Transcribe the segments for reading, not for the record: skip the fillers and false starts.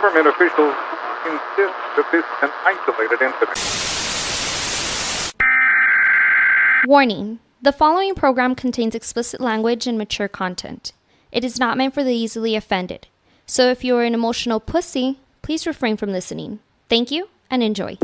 government officials insist that this is an isolated incident. Warning. The following program contains explicit language and mature content. It is not meant for the easily offended. So if you are an emotional pussy, please refrain from listening. Thank you and enjoy.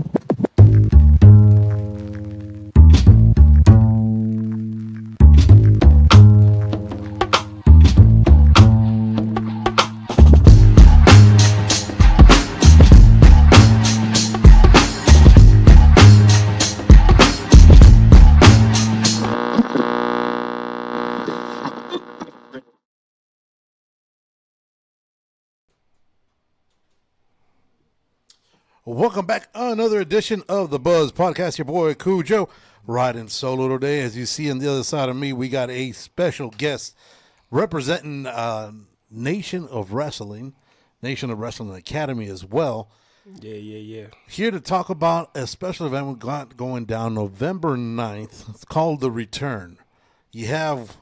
Welcome back. Another edition of the Buzz Podcast. Your boy Cujo riding solo today. As you see on the other side of me, we got a special guest representing Nation of Wrestling Academy as well. Yeah. Here to talk about a special event we got going down November 9th. It's called The Return. You have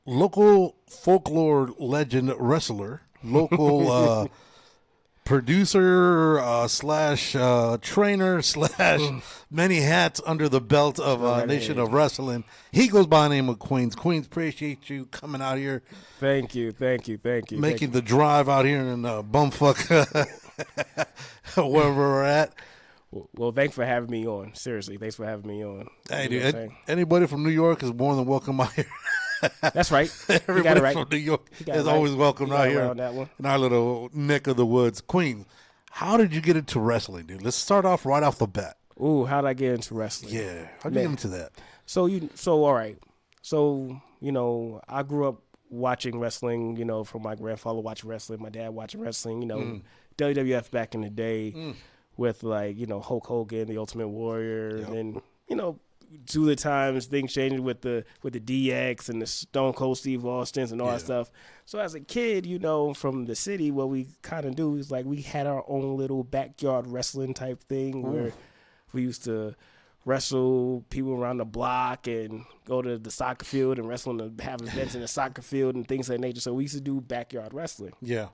local folklore legend wrestler, local producer slash trainer slash many hats under the belt of Nation of Wrestling. He goes by the name of Queens. Queens, appreciate you coming out here. Thank you. Making the drive out here in bumfuck wherever we're at. Well, thanks for having me on. Seriously, thanks for having me on. Hey, dude, anybody from New York is more than welcome out here. That's right. Everybody right. from New York is right. always welcome out here that one. in our little neck of the woods. Queen, how did you get into wrestling, dude? Let's start off right off the bat. Ooh, how did I get into wrestling? Yeah, how did you get into that? So all right. So, I grew up watching wrestling, from my grandfather watching wrestling, my dad watching wrestling, WWF back in the day with Hulk Hogan, the Ultimate Warrior, and through the times things changed with the DX and the Stone Cold Steve Austins and all that stuff. So as a kid, from the city, what we kind of do is we had our own little backyard wrestling type thing where we used to wrestle people around the block and go to the soccer field and wrestle and have events in the soccer field and things of that nature. So we used to do backyard wrestling. Yeah.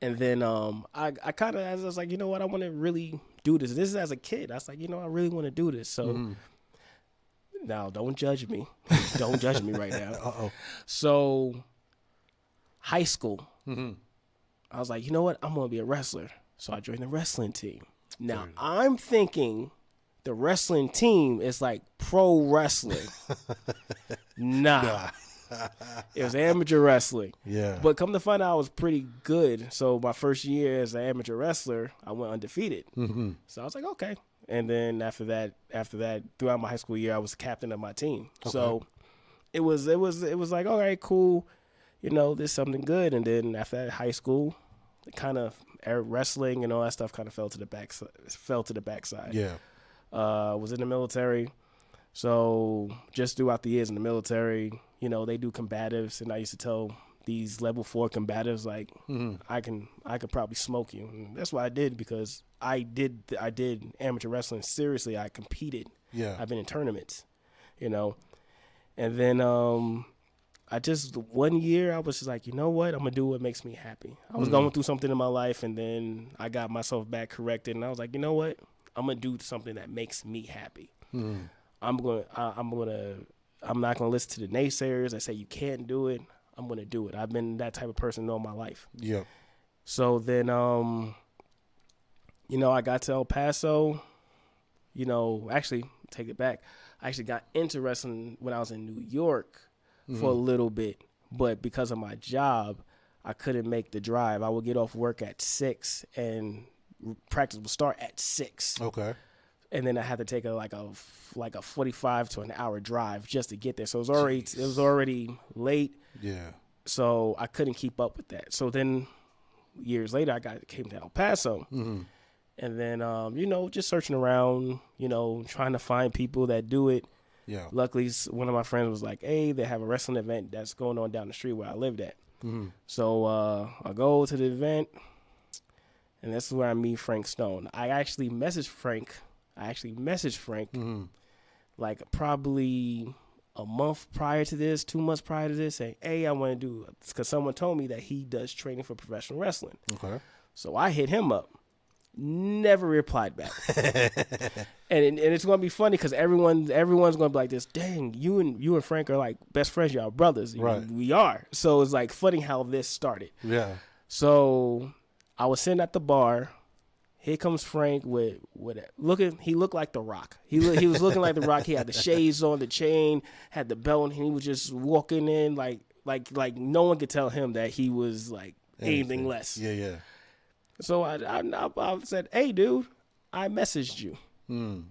And then I kind of, as I was like, you know what, I want to really do this. This is as a kid. I was like, I really want to do this. So now don't judge me. Don't judge me right now. Uh-oh. So high school, I was like, you know what, I'm going to be a wrestler. So I joined the wrestling team. Now I'm thinking the wrestling team is like pro wrestling. Nah. It was amateur wrestling. Yeah. But come to find out, I was pretty good. So my first year as an amateur wrestler, I went undefeated. So I was like, okay. And then after that, throughout my high school year, I was the captain of my team. Okay. So it was like, all right, cool. There's something good. And then after that, high school, kind of wrestling and all that stuff kind of fell to the backside. Yeah. Was in the military. So just throughout the years in the military, they do combatives, and I used to tell these level 4 combatives I could probably smoke you. And that's what I did, because I did amateur wrestling seriously. I competed. Yeah. I've been in tournaments, and then one year I was just like, you know what, I'm gonna do what makes me happy. I was going through something in my life, and then I got myself back corrected, and I was like, you know what, I'm gonna do something that makes me happy. I'm not gonna listen to the naysayers that say you can't do it. I'm gonna do it. I've been that type of person all my life. Yep. So then, I got to El Paso. Actually, take it back. I actually got into wrestling when I was in New York for a little bit, but because of my job, I couldn't make the drive. I would get off work at 6, and practice would start at 6. Okay. And then I had to take a 45 to an hour drive just to get there. So it was already late. Yeah. So I couldn't keep up with that. So then years later, I came to El Paso, and then just searching around, trying to find people that do it. Yeah. Luckily, one of my friends was like, "Hey, they have a wrestling event that's going on down the street where I lived at." So I go to the event, and this is where I meet Frank Stone. I actually messaged Frank like probably a month prior to this, 2 months prior to this, saying, hey, I want to do, because someone told me that he does training for professional wrestling. Okay. So I hit him up. Never replied back. and it's going to be funny because everyone's going to be like this, dang, you and Frank are like best friends, y'all brothers. Right. We are. So it's like funny how this started. Yeah. So I was sitting at the bar. Here comes Frank with he looked like The Rock. He was looking like The Rock. He had the shades on, the chain, had the belt, and he was just walking in like no one could tell him that he was like anything less. Yeah, yeah. So I said, hey, dude, I messaged you.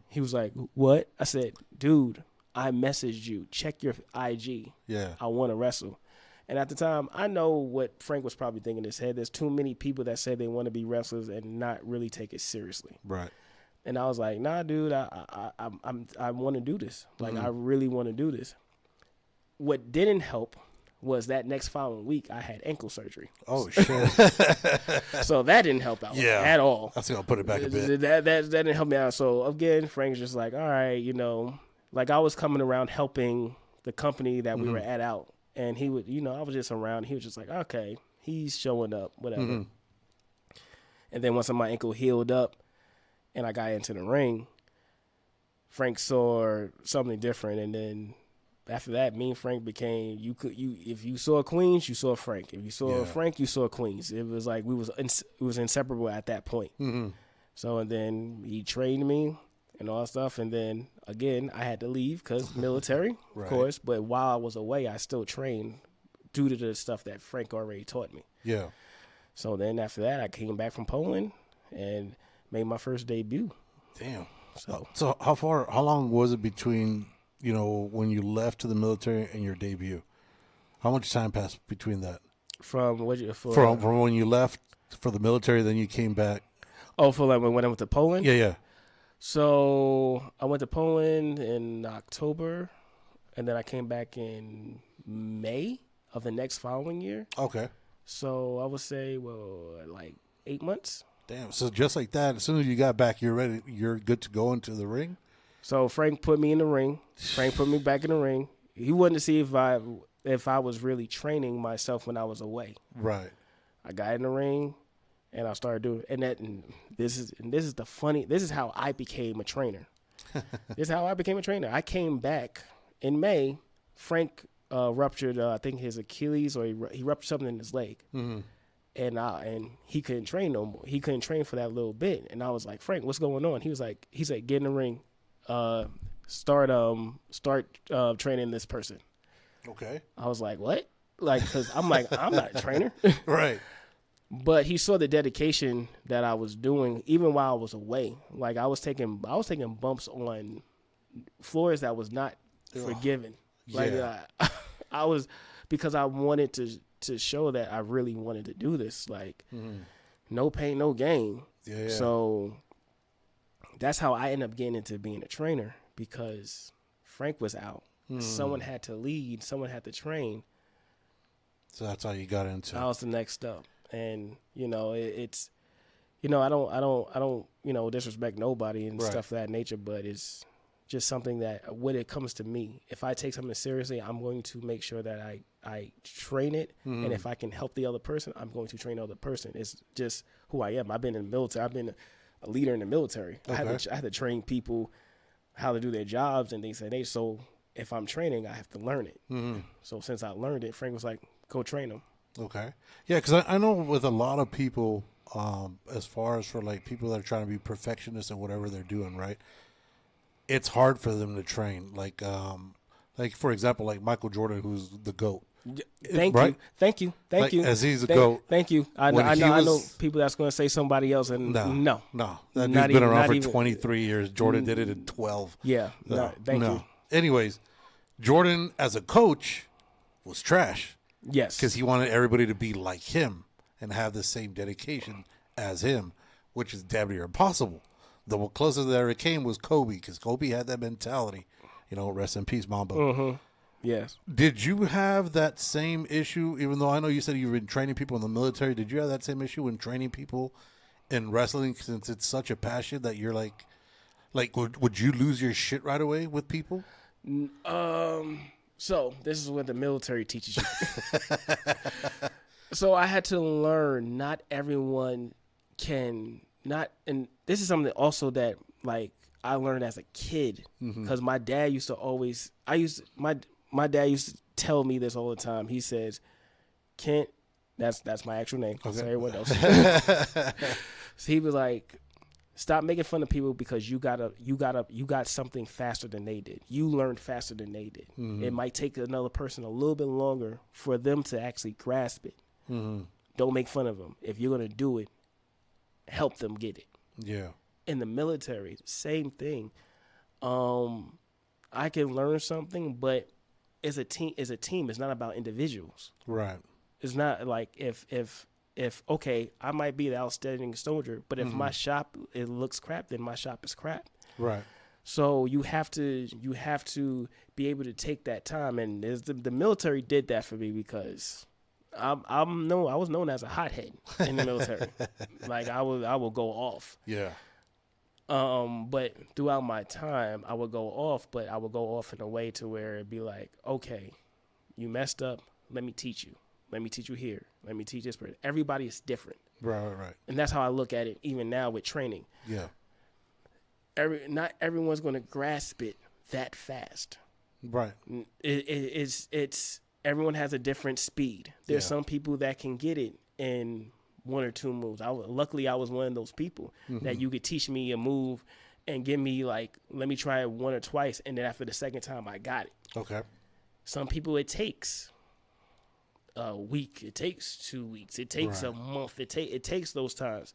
He was like, what? I said, dude, I messaged you. Check your IG. Yeah. I want to wrestle. And at the time, I know what Frank was probably thinking in his head. There's too many people that say they want to be wrestlers and not really take it seriously. Right. And I was like, nah, dude, I want to do this. Like, I really want to do this. What didn't help was that next following week, I had ankle surgery. Oh, shit. So that didn't help out at all. I think I'll put it back a bit. That didn't help me out. So again, Frank's just like, all right, like I was coming around helping the company that we were at out. And he would, I was just around. He was just like, okay, he's showing up, whatever. And then once my ankle healed up and I got into the ring, Frank saw something different. And then after that, me and Frank became, if you saw Queens, you saw Frank. If you saw Frank, you saw Queens. It was like it was inseparable at that point. So, and then he trained me and all that stuff. And then, again, I had to leave because military, Right. of course. But while I was away, I still trained due to the stuff that Frank already taught me. Yeah. So then after that, I came back from Poland and made my first debut. Damn. So how long was it between, when you left to the military and your debut? How much time passed between that? from From when you left for the military, then you came back? for like when I went to Poland? Yeah, yeah. So I went to Poland in October, and then I came back in May of the next following year. Okay. So I would say, like 8 months. Damn. So just like that, as soon as you got back, you're ready. You're good to go into the ring? So Frank put me in the ring. Frank put me back in the ring. He wanted to see if I was really training myself when I was away. Right. I got in the ring, and I started doing. And this is how I became a trainer. This is how I became a trainer. I came back in May. Frank ruptured, I think, his Achilles, or he ruptured something in his leg. Mm-hmm. And he couldn't train no more. He couldn't train for that little bit. And I was like, Frank, what's going on? He said, get in the ring, start training this person. Okay. I was like, what? Like, cause I'm like, I'm not a trainer. Right. But he saw the dedication that I was doing, even while I was away. Like I was taking bumps on floors that was not forgiven. Like I was, because I wanted to show that I really wanted to do this. Like no pain, no gain. Yeah. So that's how I ended up getting into being a trainer, because Frank was out. Someone had to lead. Someone had to train. So that's how you got into it. That was the next step. And it's I don't disrespect nobody and Right. stuff of that nature, but it's just something that when it comes to me, if I take something seriously, I'm going to make sure that I train it, and if I can help the other person, I'm going to train the other person. It's just who I am. I've been in the military. I've been a leader in the military. Okay. I had to train people how to do their jobs and things like that. So if I'm training, I have to learn it. So since I learned it, Frank was like, go train them. Okay. Yeah, because I know with a lot of people, as far as for like people that are trying to be perfectionists in whatever they're doing, right? It's hard for them to train. Like for example, like Michael Jordan, who's the GOAT. Thank Right? you. Like, as he's a GOAT. Thank you. I when he know was- people that's going to say somebody else, and no. That dude's Not been even- around not for even- 23 years. Jordan did it in 12. Yeah, no, thank you. Anyways, Jordan as a coach was trash Yes, because he wanted everybody to be like him and have the same dedication as him, which is damn near impossible. The closest that ever came was Kobe, because Kobe had that mentality. Rest in peace, Mamba. yes. Did you have that same issue, even though I know you said you've been training people in the military? Did you have that same issue when training people in wrestling, since it's such a passion that you're like would you lose your shit right away with people? So this is what the military teaches you. So I had to learn not everyone can not, and this is something also that like I learned as a kid because my dad used to always, my dad used to tell me this all the time. He says, Kent, that's my actual name. Okay. So everyone else. So he was like, stop making fun of people because you got something faster than they did. You learned faster than they did. It might take another person a little bit longer for them to actually grasp it. Don't make fun of them. If you're gonna do it, help them get it. Yeah. In the military, same thing. I can learn something, but as a team, it's not about individuals. Right. It's not like if okay, I might be the outstanding soldier, but if my shop it looks crap, then my shop is crap. Right. So you have to be able to take that time, and the military did that for me because I was known as a hothead in the military. Like I will go off. Yeah. But throughout my time, I would go off, but I would go off in a way to where it'd be like, okay, you messed up. Let me teach you. Let me teach you here. Let me teach this person. Everybody is different. Right. And that's how I look at it even now with training. Yeah. Not everyone's going to grasp it that fast. Right. It's everyone has a different speed. There's some people that can get it in 1 or 2 moves. Luckily, I was one of those people that you could teach me a move and give me like, let me try it 1 or twice, and then after the second time, I got it. Okay. Some people it takes a week, it takes 2 weeks, it takes a month. It takes those times.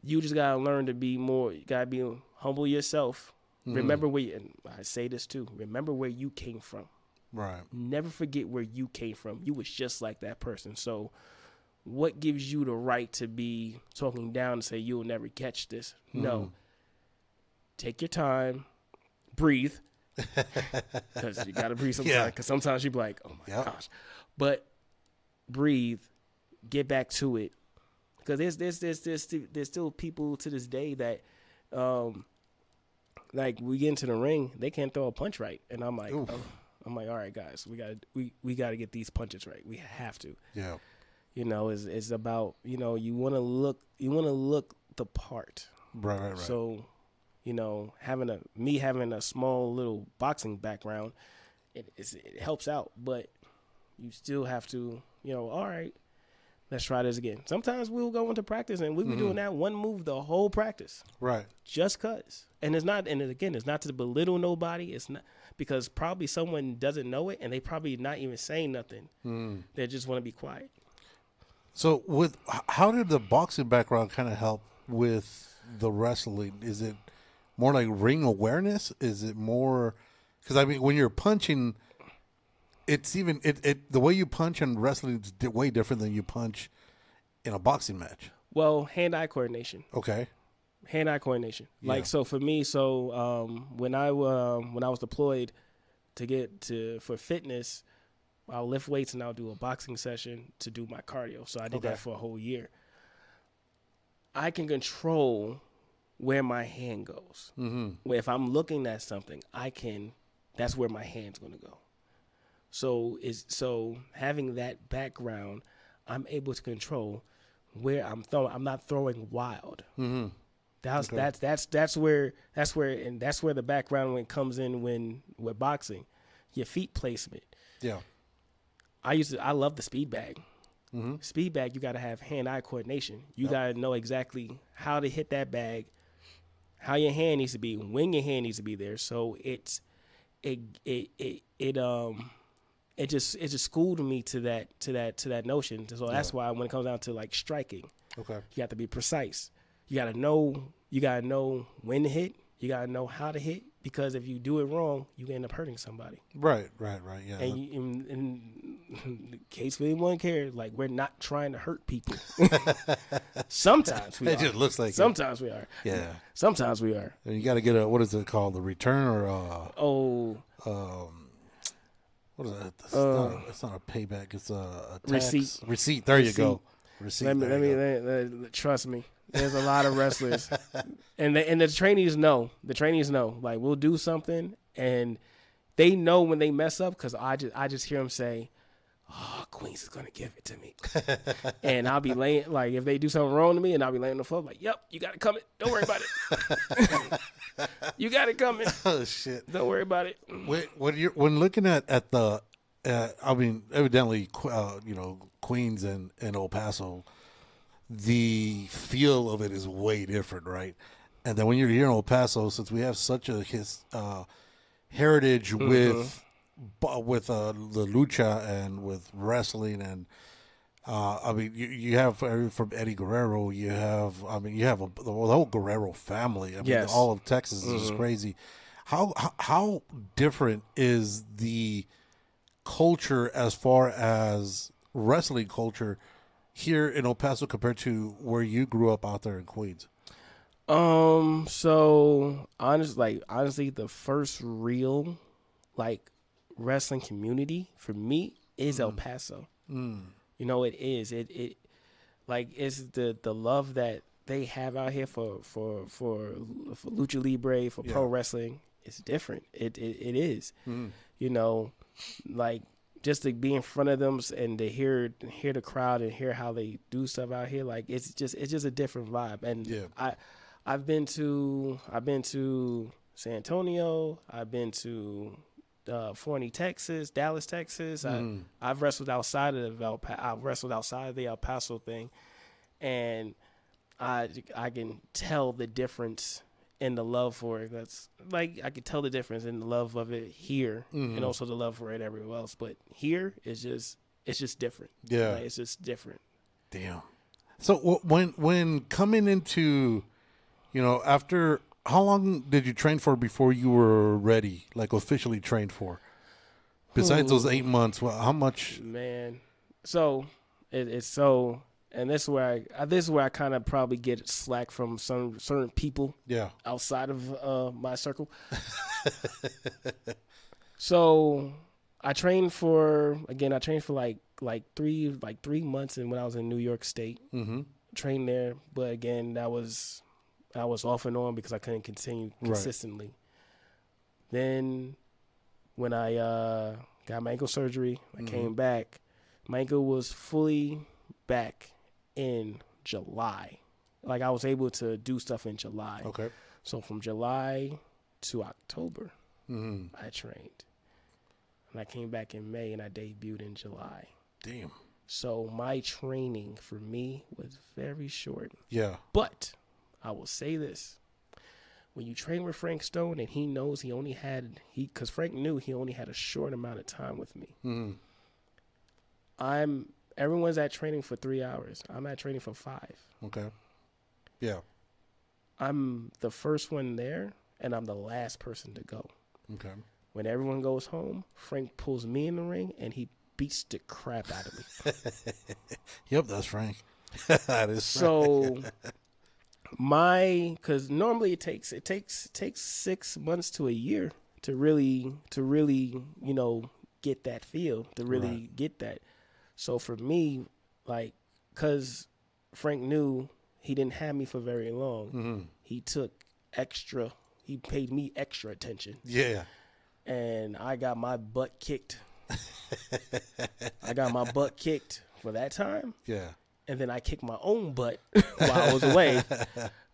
You just gotta learn to be more. You gotta be humble yourself. Remember where. And I say this too. Remember where you came from. Right. Never forget where you came from. You was just like that person. So, what gives you the right to be talking down and say you'll never catch this? No. Take your time, breathe, because you gotta breathe sometimes. Because sometimes you be like, oh my gosh, but breathe, get back to it. Because there's still people to this day that, like we get into the ring, they can't throw a punch right, and I'm like, all right, guys, we got to get these punches right. We have to. Yeah. You know, it's about, you know, you want to look the part. Right. So, you know, having a small little boxing background, it helps out, but you still have to, you know, all right, let's try this again. Sometimes we'll go into practice and we'll be doing that one move the whole practice. Right. Just cause. And it's not to belittle nobody. It's not, because probably someone doesn't know it and they probably not even saying nothing. They just want to be quiet. So how did the boxing background kind of help with the wrestling? Is it more like ring awareness? Is it more, because I mean, when you're punching, it's even the way you punch in wrestling is way different than you punch in a boxing match. Well, hand-eye coordination. Okay. Hand-eye coordination. Yeah. Like, so for me, when I was deployed for fitness, I'll lift weights and I'll do a boxing session to do my cardio. So I did that for a whole year. I can control where my hand goes. Where if I'm looking at something, that's where my hand's going to go. So having that background, I'm able to control where I'm throwing. I'm not throwing wild. That's where the background when it comes in with boxing, your feet placement. Yeah. I love the speed bag. Speed bag, you got to have hand-eye coordination. You got to know exactly how to hit that bag, how your hand needs to be, when your hand needs to be there. So it just schooled me to that notion. So that's why when it comes down to like striking, you have to be precise. You gotta know when to hit. You gotta know how to hit, because if you do it wrong, you end up hurting somebody. Right. Yeah. And in case anyone cares, like, we're not trying to hurt people. Sometimes we are. It just looks like Sometimes we are. Yeah. Sometimes we are. And you got to get what is it called? The return or what is that? It's not a payback. It's a tax. Receipt. There you go. Receipt. Let me trust me. There's a lot of wrestlers, and the trainees know. The trainees know. Like, we'll do something, and they know when they mess up because I just hear them say, "Oh, Queens is gonna give it to me," and I'll be laying like if they do something wrong to me, and I'll be laying on the floor like, "Yep, you got it coming. Don't worry about it. You got it coming. Oh shit! Don't worry about it." When looking at the, I mean, evidently, Queens and El Paso, the feel of it is way different, right? And then when you're here in El Paso, since we have such a heritage with the lucha and with wrestling, and I mean, you have from Eddie Guerrero, you have the whole Guerrero family. I mean, Yes. all of Texas is just crazy. How different is the culture as far as wrestling culture here in El Paso compared to where you grew up out there in Queens? So honestly, the first real like wrestling community for me is El Paso. You know, it is. It like it's the love that they have out here for lucha libre, for pro wrestling. It's different. It is. You know, like just to be in front of them and to hear the crowd and hear how they do stuff out here. Like it's just a different vibe. And I've been to San Antonio. I've been to Forney, Texas, Dallas, Texas. I've wrestled outside of the El Paso thing, and I can tell the difference in the love for it. That's like I can tell the difference in the love of it here, and also the love for it everywhere else. But here is it's just different. Yeah, like, it's just different. Damn. So when coming into, after. How long did you train for before you were ready, like officially trained for? Besides those 8 months, how much? Man, so it's so, and this is where I kind of probably get slack from some certain people. Yeah. Outside of my circle. So I trained for like 3 months, and when I was in New York State, trained there. But again, I was off and on because I couldn't continue consistently. Right. Then when I got my ankle surgery, I came back. My ankle was fully back in July. Like I was able to do stuff in July. Okay. So from July to October, I trained. And I came back in May and I debuted in July. Damn. So my training for me was very short. Yeah. But I will say this. When you train with Frank Stone and he knows because Frank knew he only had a short amount of time with me. Everyone's at training for 3 hours. I'm at training for 5. Okay. Yeah. I'm the first one there and I'm the last person to go. Okay. When everyone goes home, Frank pulls me in the ring and he beats the crap out of me. Yep, that's Frank. That is so because normally it takes 6 months to a year to really get that feel, to really get that. So for me, like, because Frank knew he didn't have me for very long, he paid me extra attention. Yeah. And I got my butt kicked. I got my butt kicked for that time. Yeah. And then I kicked my own butt while I was away.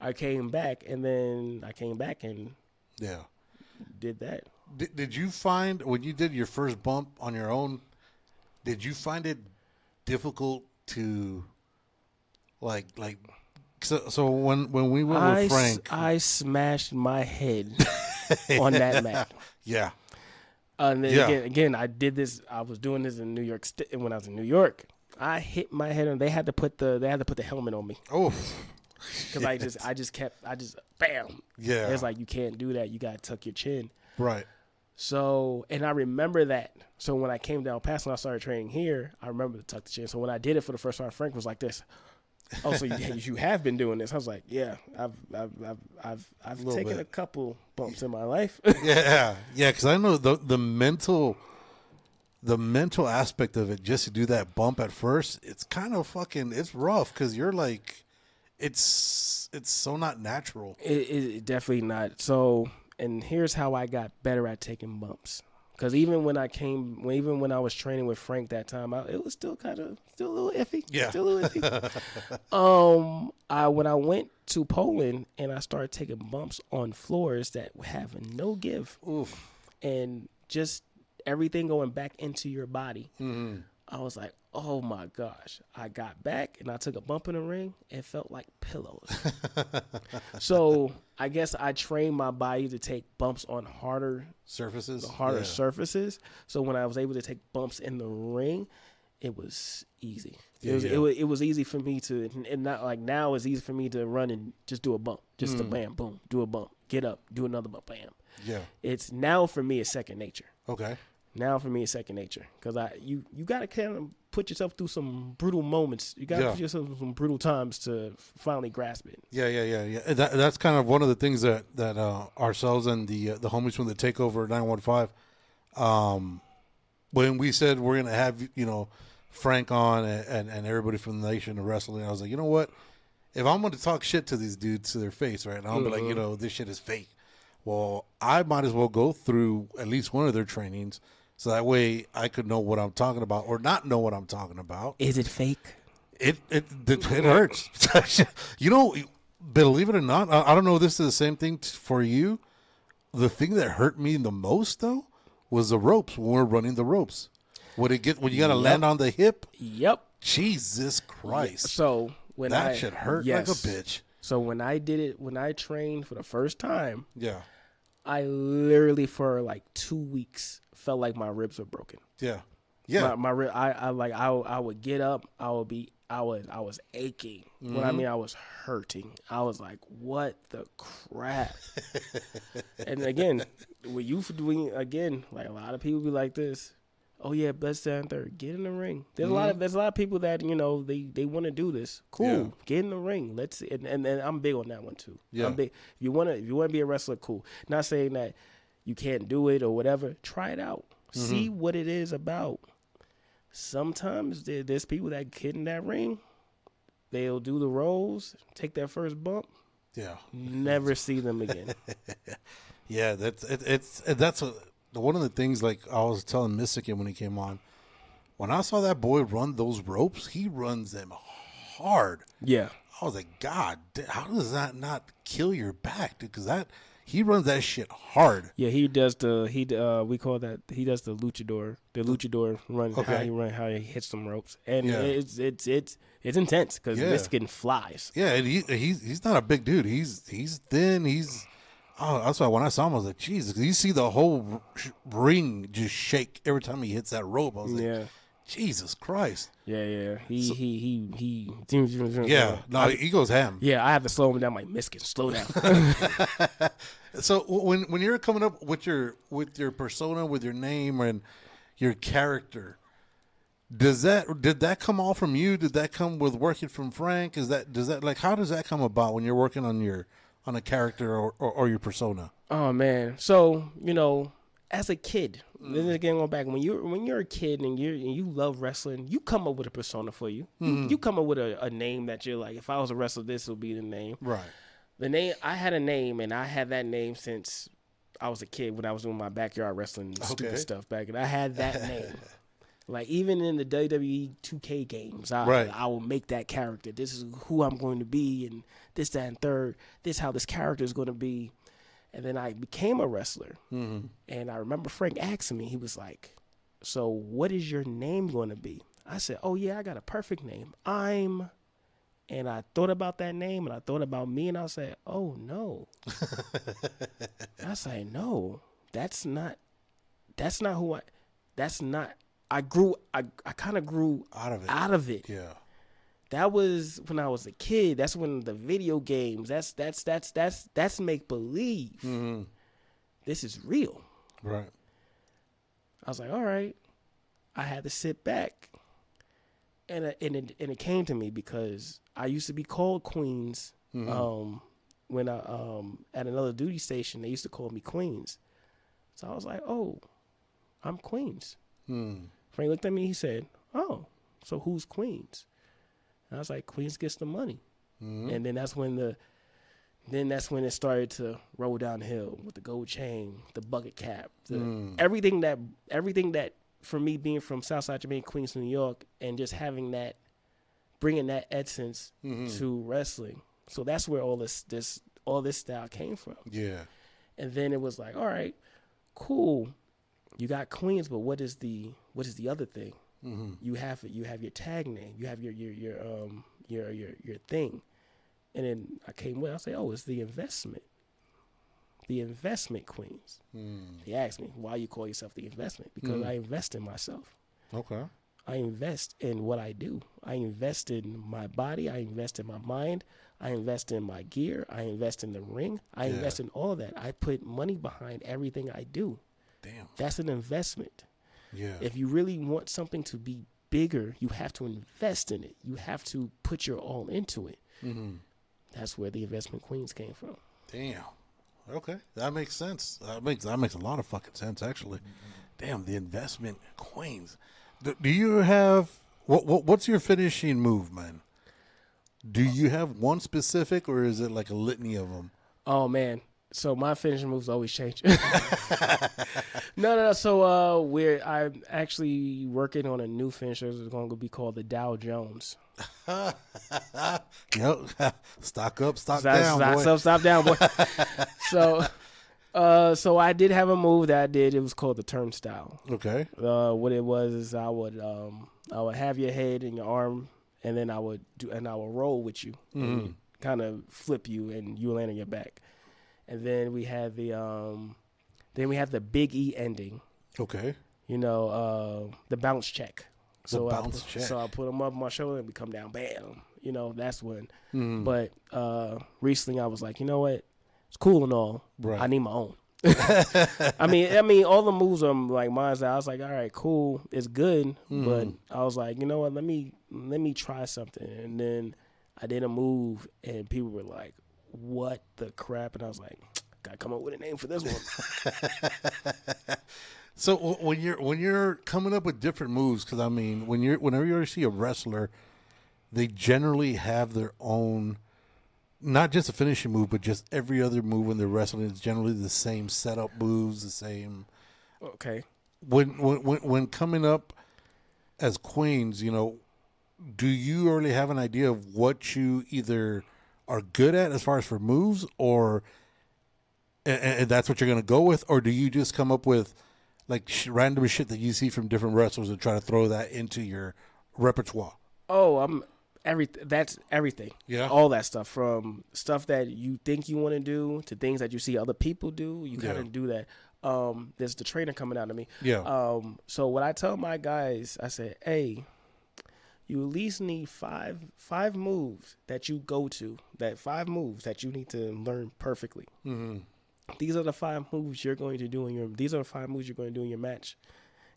I came back and did that. Did you find when you did your first bump on your own, did you find it difficult to so when we went with Frank, I smashed my head on that mat. Yeah. And then again, I did this. I was doing this in New York when I was in New York. I hit my head and they had to put the helmet on me. Oh, because I just bam. Yeah, it's like you can't do that. You gotta tuck your chin. Right. So, and I remember that. So when I came down past and I started training here, I remember to tuck the chin. So when I did it for the first time, Frank was like this. Oh, so you have been doing this? I was like, yeah, I've taken a couple bumps in my life. yeah, because I know the mental aspect of it. Just to do that bump at first, it's kind of it's rough because you're like, it's so not natural. It definitely not. So, and here's how I got better at taking bumps. Because even when I was training with Frank that time, it was still a little iffy. Yeah. Still a little iffy. When I went to Poland and I started taking bumps on floors that have no give, Oof. and just everything going back into your body, Mm-hmm. I was like, oh my gosh. I got back and I took a bump in the ring. It felt like pillows. So I guess I trained my body to take bumps on harder Surfaces. surfaces. So when I was able to take bumps in the ring, it was easy. Yeah, It was easy for me to, and not like now it's easy for me to run and just do a bump, just a bam, boom, do a bump, get up, do another bump, bam. Yeah. It's now for me, it's second nature. Okay. Now for me, it's second nature because you got to kind of put yourself through some brutal moments. You got to put yourself through some brutal times to finally grasp it. Yeah. That's kind of one of the things that ourselves and the homies from the Takeover 915, when we said we're gonna have Frank on and everybody from the Nation of Wrestling, I was like, you know what? If I'm going to talk shit to these dudes to their face, right, and I'll be like, this shit is fake. Well, I might as well go through at least one of their trainings. So that way I could know what I'm talking about or not know what I'm talking about. Is it fake? It hurts. Believe it or not, I don't know if this is the same thing for you. The thing that hurt me the most, though, was the ropes when we're running the ropes. When you got to land on the hip? Yep. Jesus Christ. So when that shit hurt like a bitch. So when I did it, when I trained for the first time, Yeah. I literally for like 2 weeks felt like my ribs were broken. Yeah. Yeah. My rib, I would get up, I was aching. What I mean, I was hurting. I was like, what the crap? And again, when you doing again, like a lot of people be like this. Oh yeah, best down third. Get in the ring. There's a lot of people that they want to do this. Cool, Yeah. Get in the ring. Let's and I'm big on that one too. Yeah. I'm big. If you wanna be a wrestler, cool. Not saying that you can't do it or whatever. Try it out. See what it is about. Sometimes there's people that get in that ring. They'll do the rolls, take that first bump, Yeah. never see them again. Yeah, that's one of the things, like I was telling Mystican when he came on. When I saw that boy run those ropes, he runs them hard. Yeah. I was like, God, how does that not kill your back, dude? Because he runs that shit hard. Yeah, he does we call that, he does the luchador run. Okay. How he hits some ropes, and Yeah. it's intense because Yeah. Michigan flies. Yeah, and he's not a big dude. He's thin. That's why when I saw him, I was like, Jesus, you see the whole ring just shake every time he hits that rope. I was like, Yeah. Jesus Christ. Yeah. He Yeah, no, he goes ham. Yeah, I have to slow him down. Like, Michigan, slow down. So when you're coming up with your persona, with your name and your character, did that come all from you? Did that come with working from Frank? How does that come about when you're working on a character or your persona? Oh man, so as a kid, then again going back, when you're a kid and you love wrestling, you come up with a persona for you. You come up with a name that you're like, if I was a wrestler, this would be the name. Right. The name, I had a name, and I had that name since I was a kid when I was doing my backyard wrestling stupid stuff back, and I had that name. Like, even in the WWE 2K games, I will make that character. This is who I'm going to be, and this, that, and third. This is how this character is going to be. And then I became a wrestler. Mm-hmm. And I remember Frank asking me, he was like, so what is your name going to be? I said, oh, yeah, I got a perfect name. And I thought about that name, and I thought about me, and I said, oh, no. I said, no, that's not who I kind of grew out of it. Yeah. That was when I was a kid. That's when the video games, that's make believe. Mm-hmm. This is real. Right. I was like, all right. I had to sit back. And it came to me because I used to be called Queens. Mm-hmm. When I at another duty station, they used to call me Queens. So I was like, oh, I'm Queens. Mm. Frank looked at me. He said, oh, so who's Queens? And I was like, Queens gets the money. Mm-hmm. And then that's when Then that's when it started to roll downhill with the gold chain, the bucket cap, everything that for me being from Southside Jamaica, Queens, New York, and just having that, bringing that essence to wrestling. So that's where all this style came from. Yeah. And then it was like, all right, cool. You got Queens, but what is the other thing? You have your tag name, you have your thing. And then I came with, I say, oh, it's the investment Queens. They asked me, why you call yourself the investment? Because I invest in myself. Okay. I invest in what I do. I invest in my body. I invest in my mind. I invest in my gear. I invest in the ring. I invest in all of that. I put money behind everything I do. Damn. That's an investment. Yeah. If you really want something to be bigger, you have to invest in it. You have to put your all into it. That's where the investment Queens came from. Damn. Okay, that makes sense. That makes a lot of fucking sense, actually. Damn, the investment Queens. Do you have what's your finishing move, man? Do you have one specific, or is it like a litany of them? Oh man, so my finishing moves always change. No. So I'm actually working on a new finisher. It's going to be called the Dow Jones. Yep. Stock up, stock down, boy. Stock up, stop down, boy. So I did have a move that I did. It was called the turnstile. Okay. What it was is I would have your head and your arm, and then I would roll with you, and kind of flip you, and you land on your back. And then we had the Big E ending. Okay. You know, the bounce check. So I put them up on my shoulder and we come down, bam. You know, that's when. But recently I was like, you know what? It's cool and all. Right. I need my own. I mean, all the moves are like mine. I was like, all right, cool, it's good. But I was like, you know what? Let me try something. And then I did a move, and people were like, what the crap? And I was like, gotta come up with a name for this one. So when you're coming up with different moves, because I mean, whenever you see a wrestler, they generally have their own, not just a finishing move, but just every other move when they're wrestling is generally the same setup moves, the same. Okay. When coming up as Queens, you know, do you already have an idea of what you either are good at as far as for moves, or and that's what you're going to go with, or do you just come up with like random shit that you see from different wrestlers and try to throw that into your repertoire? Oh, that's everything. Yeah. All that stuff, from stuff that you think you want to do to things that you see other people do. You kind of do that. There's the trainer coming out of me. Yeah. So what I tell my guys, I say, hey, you at least need five moves that you go to, that 5 moves that you need to learn perfectly. These are the 5 moves you're going to do these are the 5 moves you're going to do in your match.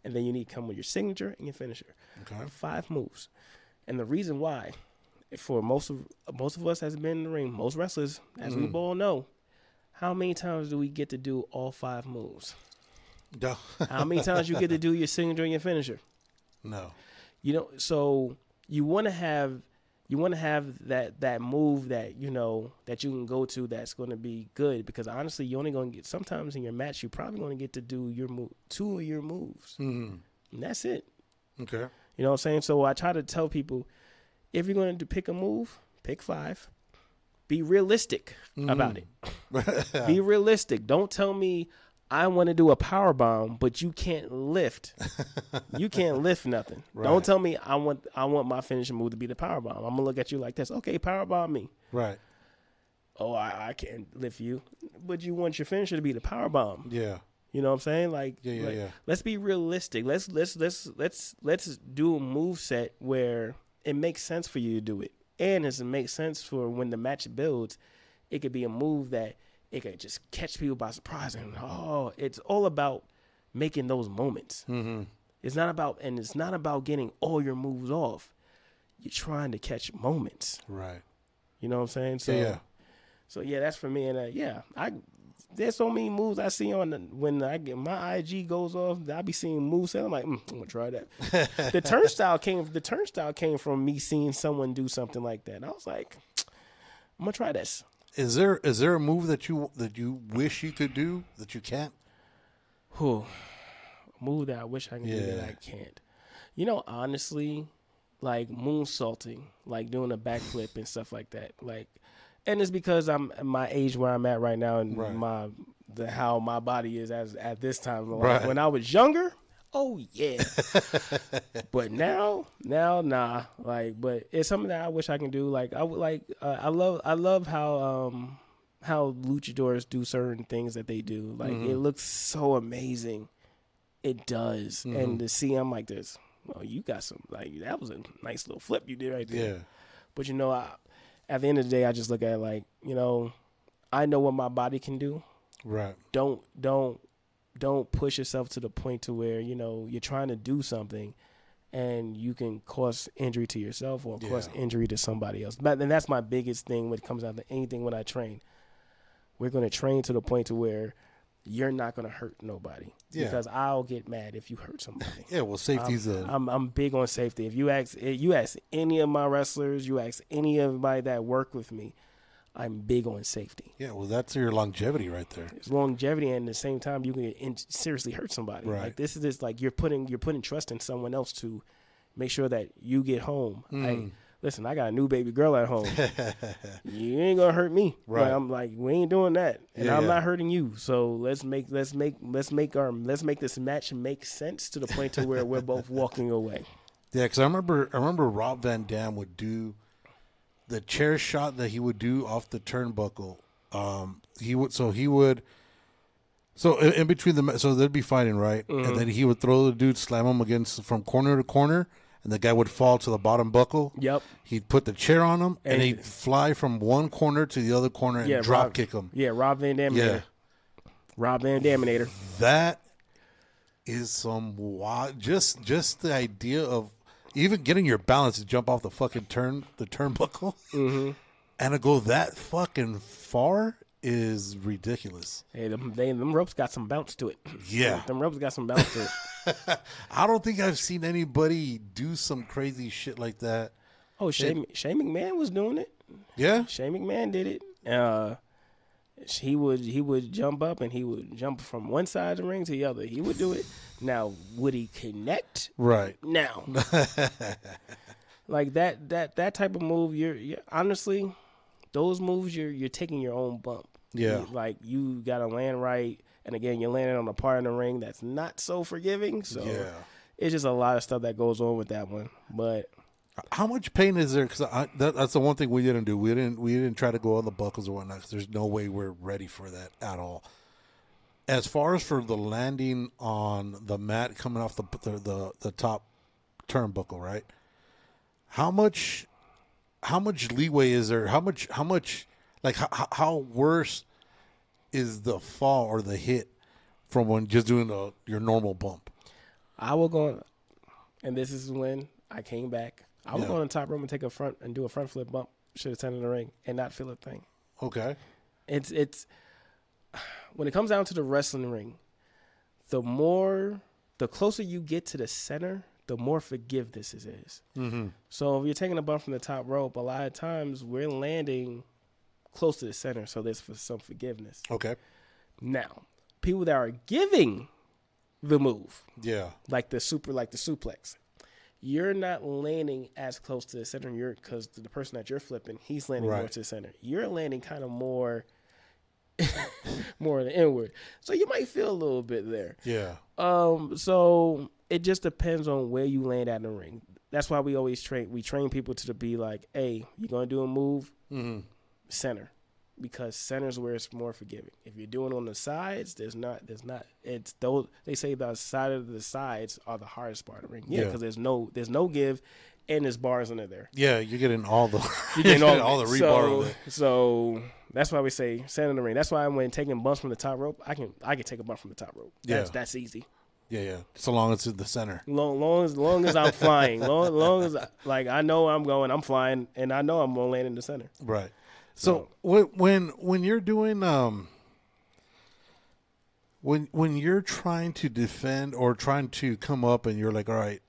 And then you need to come with your signature and your finisher. Okay. 5 moves. And the reason why, for most of us has been in the ring, most wrestlers, as we all know, how many times do we get to do all 5 moves? No. How many times you get to do your signature and your finisher? No. You know, so you want to have that move that, you know, that you can go to that's going to be good, because honestly, you're only going to get, sometimes in your match, you're probably going to get to do your 2 of your moves. And that's it. Okay. You know what I'm saying? So I try to tell people, if you're going to pick a move, pick 5. Be realistic about it. Be realistic. Don't tell me I want to do a power bomb, but you can't lift. You can't lift nothing. Right. Don't tell me I want my finishing move to be the power bomb. I'm gonna look at you like this. Okay, power bomb me. Right. Oh, I can't lift you, but you want your finisher to be the power bomb. Yeah. You know what I'm saying? Like, Yeah. Let's be realistic. Let's do a move set where it makes sense for you to do it, and it makes sense for when the match builds. It could be a move that it could just catch people by surprise, and it's all about making those moments. It's not about getting all your moves off. You're trying to catch moments. Right. You know what I'm saying? So yeah, that's for me. And there's so many moves I see when I get my IG goes off. I be seeing moves, and I'm like, I'm gonna try that. The turnstile came from me seeing someone do something like that. And I was like, I'm gonna try this. Is there a move that you wish you could do that you can't? Whew. A move that I wish I could do that Yeah. I can't. You know, honestly, like moonsaulting, like doing a backflip and stuff like that. Like, and it's because I'm at my age where I'm at right now and Right. how my body is as at this time of life. Right. When I was younger, oh yeah. But now, nah. Like, but it's something that I wish I can do. Like, I would like. I love how luchadors do certain things that they do. Like, it looks so amazing. It does, and to see them like this, well, you got some like that was a nice little flip you did right there. Yeah. But you know, at the end of the day, I just look at it like, you know, I know what my body can do. Right. Don't push yourself to the point to where, you know, you're trying to do something and you can cause injury to yourself or cause injury to somebody else. And that's my biggest thing when it comes down to anything when I train. We're going to train to the point to where you're not going to hurt nobody because I'll get mad if you hurt somebody. Yeah, well, safety's I'm big on safety. If you ask any of my wrestlers, you ask any of anybody that work with me, I'm big on safety. yeah, well, that's your longevity right there. It's longevity, and at the same time, you can seriously hurt somebody. Right. Like this is just like you're putting trust in someone else to make sure that you get home. Like, listen, I got a new baby girl at home. You ain't gonna hurt me. Right. Like, I'm like, we ain't doing that, and I'm Yeah. not hurting you. So let's make this match make sense to the point to where we're both walking away. Yeah, because I remember Rob Van Dam would do the chair shot that he would do off the turnbuckle. So in between so they'd be fighting, right? And then he would throw the dude, slam him against from corner to corner, and the guy would fall to the bottom buckle. Yep. He'd put the chair on him, and And- he'd fly from one corner to the other corner and drop kick him. Yeah, Rob Van Daminator. Yeah. Rob Van Daminator. That is some wild. Just the idea of even getting your balance to jump off the fucking turnbuckle, and to go that fucking far is ridiculous. Hey, them ropes got some bounce to it. Yeah. Them ropes got some bounce to it. I don't think I've seen anybody do some crazy shit like that. Oh, Shane McMahon was doing it. Yeah, Shane McMahon did it. He would jump up and he would jump from one side of the ring to the other. He would do it. Now, would he connect? right. No. Like that type of move, you're honestly, those moves you're taking your own bump. Yeah. Like you gotta land right, and again you're landing on a part of the ring that's not so forgiving. So Yeah. it's just a lot of stuff that goes on with that one. But How much pain is there? Because that's the one thing we didn't do. We didn't try to go on the buckles or whatnot. 'Cause there's no way we're ready for that at all. As far as for the landing on the mat coming off the top turnbuckle, right? How much leeway is there? How much like how worse is the fall or the hit from when just doing your normal bump? I will go, and this is when I came back. I would Yeah. go on the top room and take a front and do a front flip bump, should have 10 in the ring, and not feel a thing. Okay. It's when it comes down to the wrestling ring, the closer you get to the center, the more forgiveness it is. Mm-hmm. So if you're taking a bump from the top rope, a lot of times we're landing close to the center, so there's some forgiveness. Okay. Now, people that are giving the move, Yeah. like the suplex, you're not landing as close to the center. Because the person that you're flipping, he's landing more Right. to the center. You're landing kind of more the inward, so you might feel a little bit there. Yeah. So it just depends on where you land at in the ring. That's why we always train people to be like, hey, you're gonna do a move, center, because center's where it's more forgiving. If you're doing on the sides, there's not. It's those, they say the sides are the hardest part of the ring. Yeah, Yeah. because there's no give, and there's bars under there. Yeah, you're getting all the You're getting all the of it. rebar over there. So that's why we say center in the ring. That's why when taking bumps from the top rope, I can take a bump from the top rope. That's easy. Yeah. So long as it's in the center. Long as I'm flying, long as like I know I'm flying, and I know I'm gonna land in the center. Right. So when you're doing when you're trying to defend or trying to come up and you're like, all right,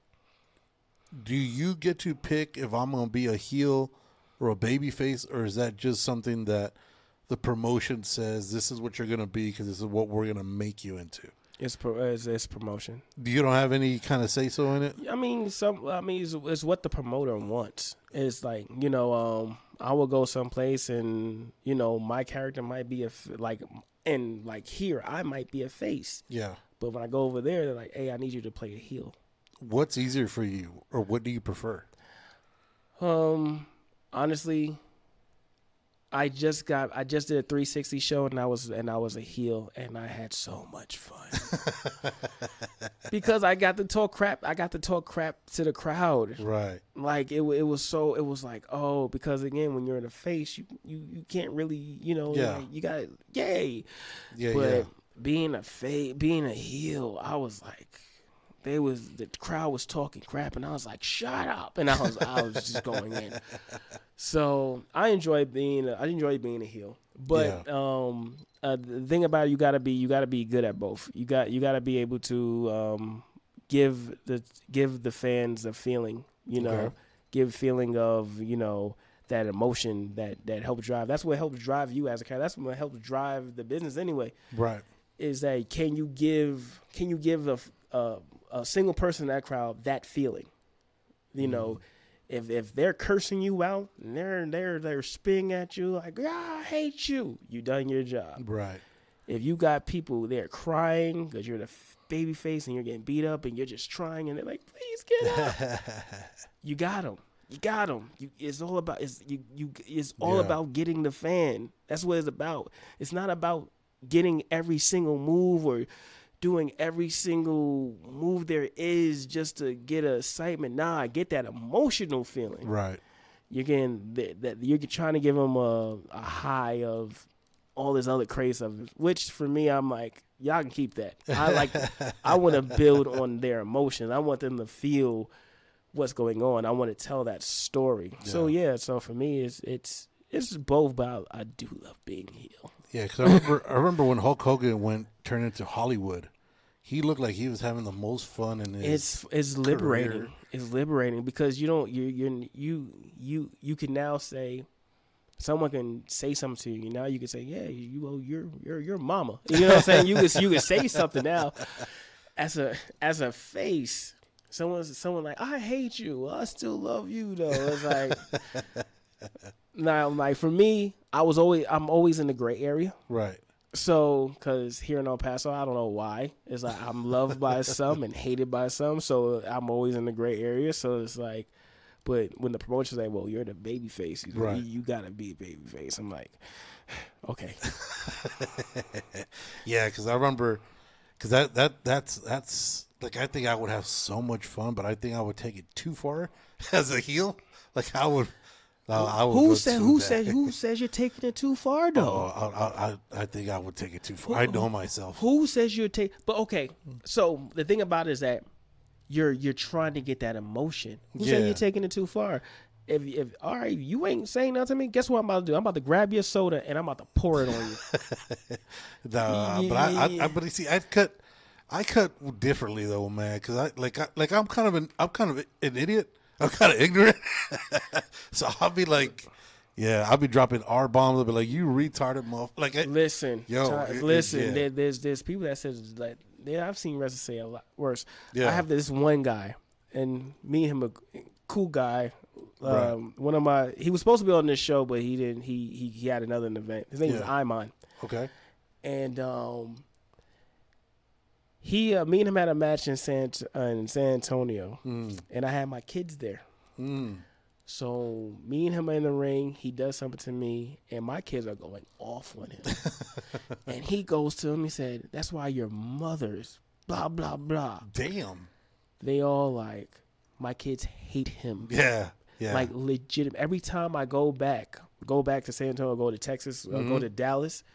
do you get to pick if I'm gonna be a heel or a baby face, or is that just something that the promotion says this is what you're going to be because this is what we're going to make you into? It's promotion. You don't have any kind of say so in it? I mean, it's what the promoter wants. It's like, I will go someplace and, my character might be here, I might be a face. Yeah. But when I go over there, they're like, hey, I need you to play a heel. What's easier for you, or what do you prefer? Honestly, I just did a 360 show and I was a heel and I had so much fun because I got to talk crap. I got to talk crap to the crowd. Right. Like it was like, oh, because again, when you're in a face, you can't really, Yeah. like, you got yay. Yeah. But Yeah. being a heel, I was like, the crowd was talking crap and I was like, shut up, and I was just going in. So I enjoy being a heel, but the thing about it, you gotta be good at both. You gotta be able to give the fans a feeling, Okay. give feeling of that emotion that helps drive. That's what helps drive you as a character. That's what helps drive the business anyway. Right. Is that can you give a single person in that crowd that feeling? If they're cursing you out and they're spitting at you like, I hate you, you done your job. Right. If you got people there crying because you're the baby face and you're getting beat up and you're just trying and they're like, please get up, you got them. It's all about about getting the fan. That's what it's about. It's not about getting every single move or doing every single move there is just to get an excitement. Nah, I get that emotional feeling. Right. You're getting that you're trying to give them a high of all this other crazy stuff, which for me, I'm like, y'all can keep that. I want to build on their emotions. I want them to feel what's going on. I want to tell that story. Yeah. So for me, it's both, but I do love being heel. Yeah, because I remember when Hulk Hogan turned into Hollywood, he looked like he was having the most fun in his. It's liberating. career. It's liberating because you can now say, someone can say something to you. Now you can say, yeah, you're mama. You know what I'm saying? You can say something now as a face. Someone like, I hate you. I still love you though. It's like. Now, like for me, I'm always in the gray area. Right. So, because here in El Paso, I don't know why. It's like I'm loved by some and hated by some. So I'm always in the gray area. So it's like, but when the promotion's like, well, you're the baby face. Right. You got to be a baby face. I'm like, okay. Yeah, because I remember, because that's like, I think I would have so much fun, but I think I would take it too far as a heel. Like I would. Who says you're taking it too far though? Oh, I think I would take it too far. I know myself. Who says you're But okay, so the thing about it is that you're trying to get that emotion. Who said you're taking it too far? If all right, you ain't saying nothing to me. Guess what I'm about to do? I'm about to grab your soda and I'm about to pour it on you. But you see, I cut differently though, man. Because I'm kind of an idiot. I'm kind of ignorant. So I'll be like, I'll be dropping R bombs. I'll be like, you retarded motherfucker. Like, listen. Yeah. There's people that says like, I've seen wrestlers say a lot worse. Yeah. I have this one guy, and me and him, a cool guy. Right. He was supposed to be on this show, but he didn't. He had another event. His name is Iman. Okay. And me and him had a match in San Antonio, and I had my kids there. So me and him are in the ring. He does something to me, and my kids are going off on him. And he goes to him. He said, "That's why your mother's blah blah blah." Damn. They all like, my kids hate him. Yeah. Yeah. Like legit. Every time I go back to San Antonio, go to Texas, go to Dallas.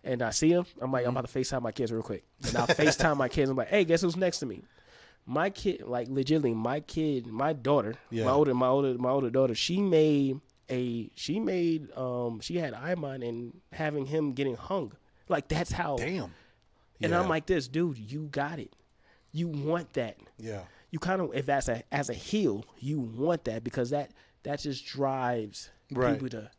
And I see him, I'm like, I'm about to FaceTime my kids real quick. And I'll FaceTime my kids. I'm like, hey, guess who's next to me? My kid, like legitimately, my daughter, my older daughter, she had Iman and having him getting hung. Like that's how. Damn. And Yeah. I'm like this, dude, you got it. You want that. Yeah. You kind of, if that's as a heel, you want that because that just drives Right. people to.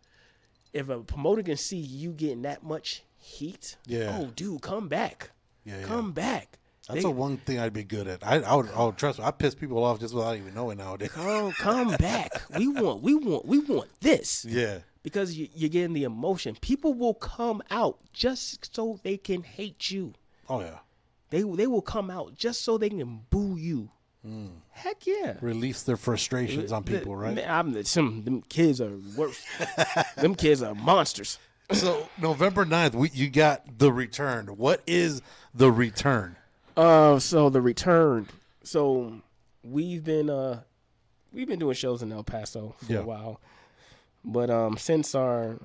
if a promoter can see you getting that much heat, Yeah. oh, dude, come back. Yeah, Come back. That's the one thing I'd be good at. I would trust me. I piss people off just without even knowing nowadays. Come back. We want this. Yeah. Because you're getting the emotion. People will come out just so they can hate you. Oh yeah. They will come out just so they can boo you. Heck yeah. Release their frustrations on people, right? Man, them kids are worse. Them kids are monsters. So November 9th, you got The Return. What is The Return? So The Return. So we've been doing shows in El Paso for a while. But since our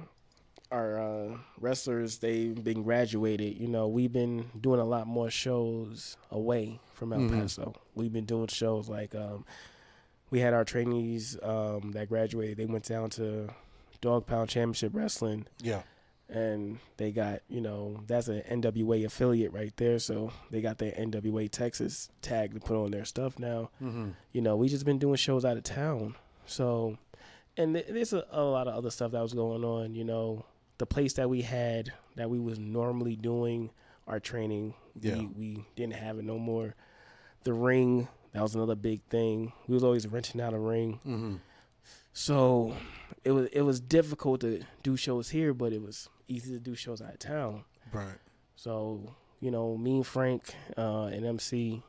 wrestlers, they've been graduated, we've been doing a lot more shows away from El Paso. We've been doing shows like we had our trainees that graduated. They went down to Dog Pound Championship Wrestling. Yeah. And they got, that's an NWA affiliate right there. So they got their NWA Texas tag to put on their stuff now. We just been doing shows out of town. So, and there's a lot of other stuff that was going on, the place that we had that we was normally doing our training, we didn't have it no more. The ring, that was another big thing. We was always renting out a ring. So it was difficult to do shows here, but it was easy to do shows out of town. Right. So, me and Frank and MC,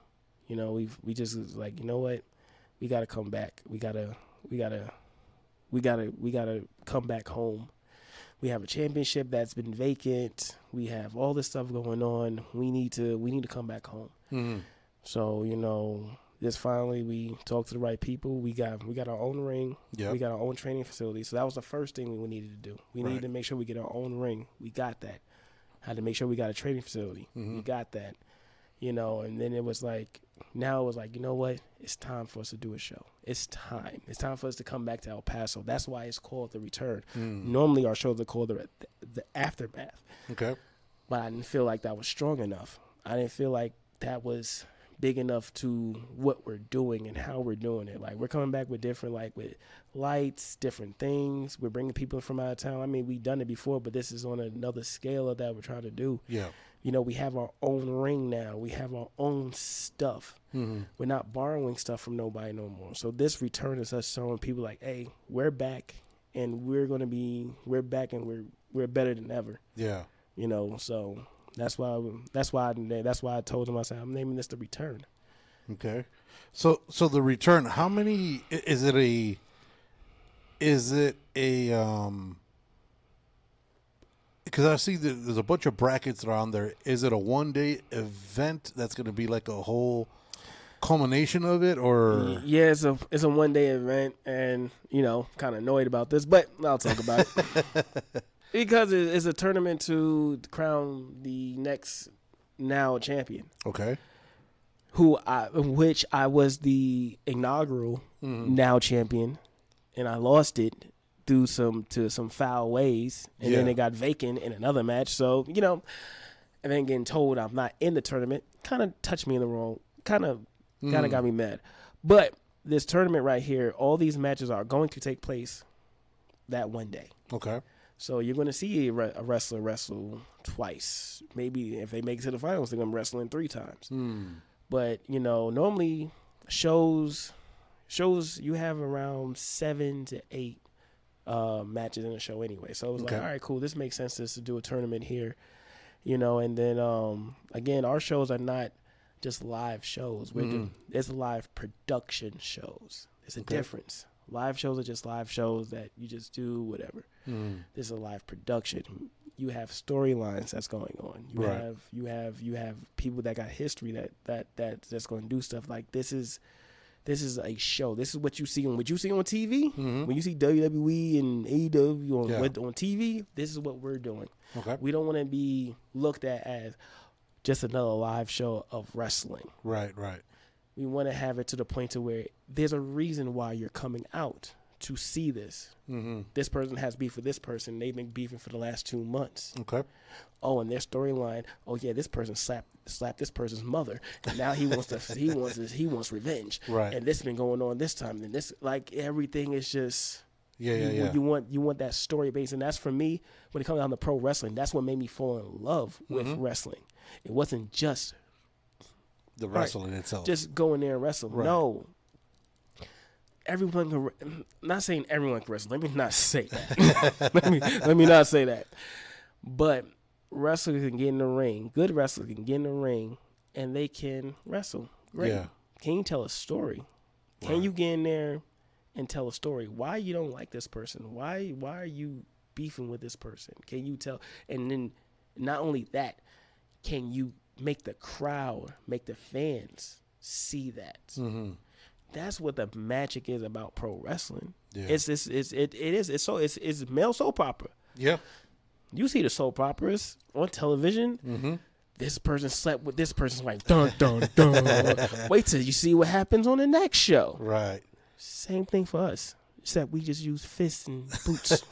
we just was like, you know what? We gotta come back. We gotta come back home. We have a championship that's been vacant. We have all this stuff going on. We need to come back home. So, just finally we talked to the right people. We got our own ring. Yeah. We got our own training facility. So that was the first thing we needed to do. We needed to make sure we get our own ring. We got that. Had to make sure we got a training facility. We got that. And then it was like, now it was like, you know what? It's time for us to do a show. It's time. It's time for us to come back to El Paso. That's why it's called The Return. Normally our shows are called the Aftermath. Okay. But I didn't feel like that was strong enough. I didn't feel like that was big enough to what we're doing and how we're doing it. Like, we're coming back with different, like, with lights, different things. We're bringing people from out of town. I mean, we've done it before, but this is on another scale of that we're trying to do. Yeah. We have our own ring now. We have our own stuff. We're not borrowing stuff from nobody no more. So this return is us showing people like, hey, we're back, and we're back, and we're better than ever. Yeah. So that's why I told him, I said, I'm naming this The Return. Okay. So The Return, how many is it a because I see that there's a bunch of brackets that are on there. Is it a one-day event that's going to be like a whole culmination of it, or? Yeah, it's a one-day event, and kind of annoyed about this, but I'll talk about it. Because it's a tournament to crown the next now champion. Okay. Which I was the inaugural now champion, and I lost it due to some foul ways, and then it got vacant in another match. So and then getting told I'm not in the tournament kind of touched me in the wrong, kind of got me mad. But this tournament right here, all these matches are going to take place that one day. Okay. So you're going to see a wrestler wrestle twice. Maybe if they make it to the finals, they're going to wrestle in 3 times. But, normally shows you have around 7 to 8 matches in a show anyway. So it was like, all right, cool. This makes sense to do a tournament here, and then, again, our shows are not just live shows. It's live production shows. There's a difference. Live shows are just live shows that you just do whatever. This is a live production. You have storylines that's going on. You have people that got history that's going to do stuff. Like this is a show. This is what you see on TV. When you see WWE and AEW on TV, this is what we're doing. Okay. We don't want to be looked at as just another live show of wrestling. Right. We want to have it to the point to where there's a reason why you're coming out to see this. This person has beef with this person. They've been beefing for the last 2 months. Okay. Oh, and their storyline. Oh yeah, this person slapped this person's mother, and now he wants revenge. Right. And this has been going on this time. And this, like, everything is just Yeah. You want that story base, and that's for me when it comes down to pro wrestling. That's what made me fall in love with wrestling. It wasn't just The wrestling itself. just go in there and wrestle. Right. No. Everyone can. Not saying everyone can wrestle. Let me not say that. let me not say that. But wrestlers can get in the ring. Good wrestlers can get in the ring, and they can wrestle. Great. Yeah. Can you tell a story? Can you get in there and tell a story? Why you don't like this person? Why are you beefing with this person? Can you tell? And then not only that, can you make the crowd, make the fans see that? Mm-hmm. That's what the magic is about pro wrestling. Yeah. It's male soap opera. Yeah. You see the soap operas on television. Mm-hmm. This person slept with this person's like dun dun dun. Wait till you see what happens on the next show. Right. Same thing for us, except we just use fists and boots.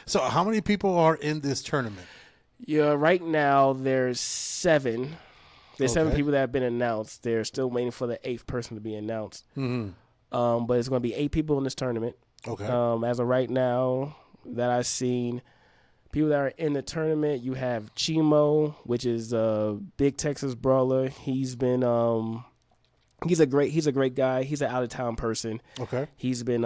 So how many people are in this tournament? Yeah, right now there's 7. There's 7 Okay. people that have been announced. They're still waiting for the 8th person to be announced. Mm-hmm. But it's going to be 8 people in this tournament. Okay. As of right now that I've seen, people that are in the tournament, you have Chimo, which is a big Texas brawler. He's been he's a great guy. He's an out of town person. Okay. He's been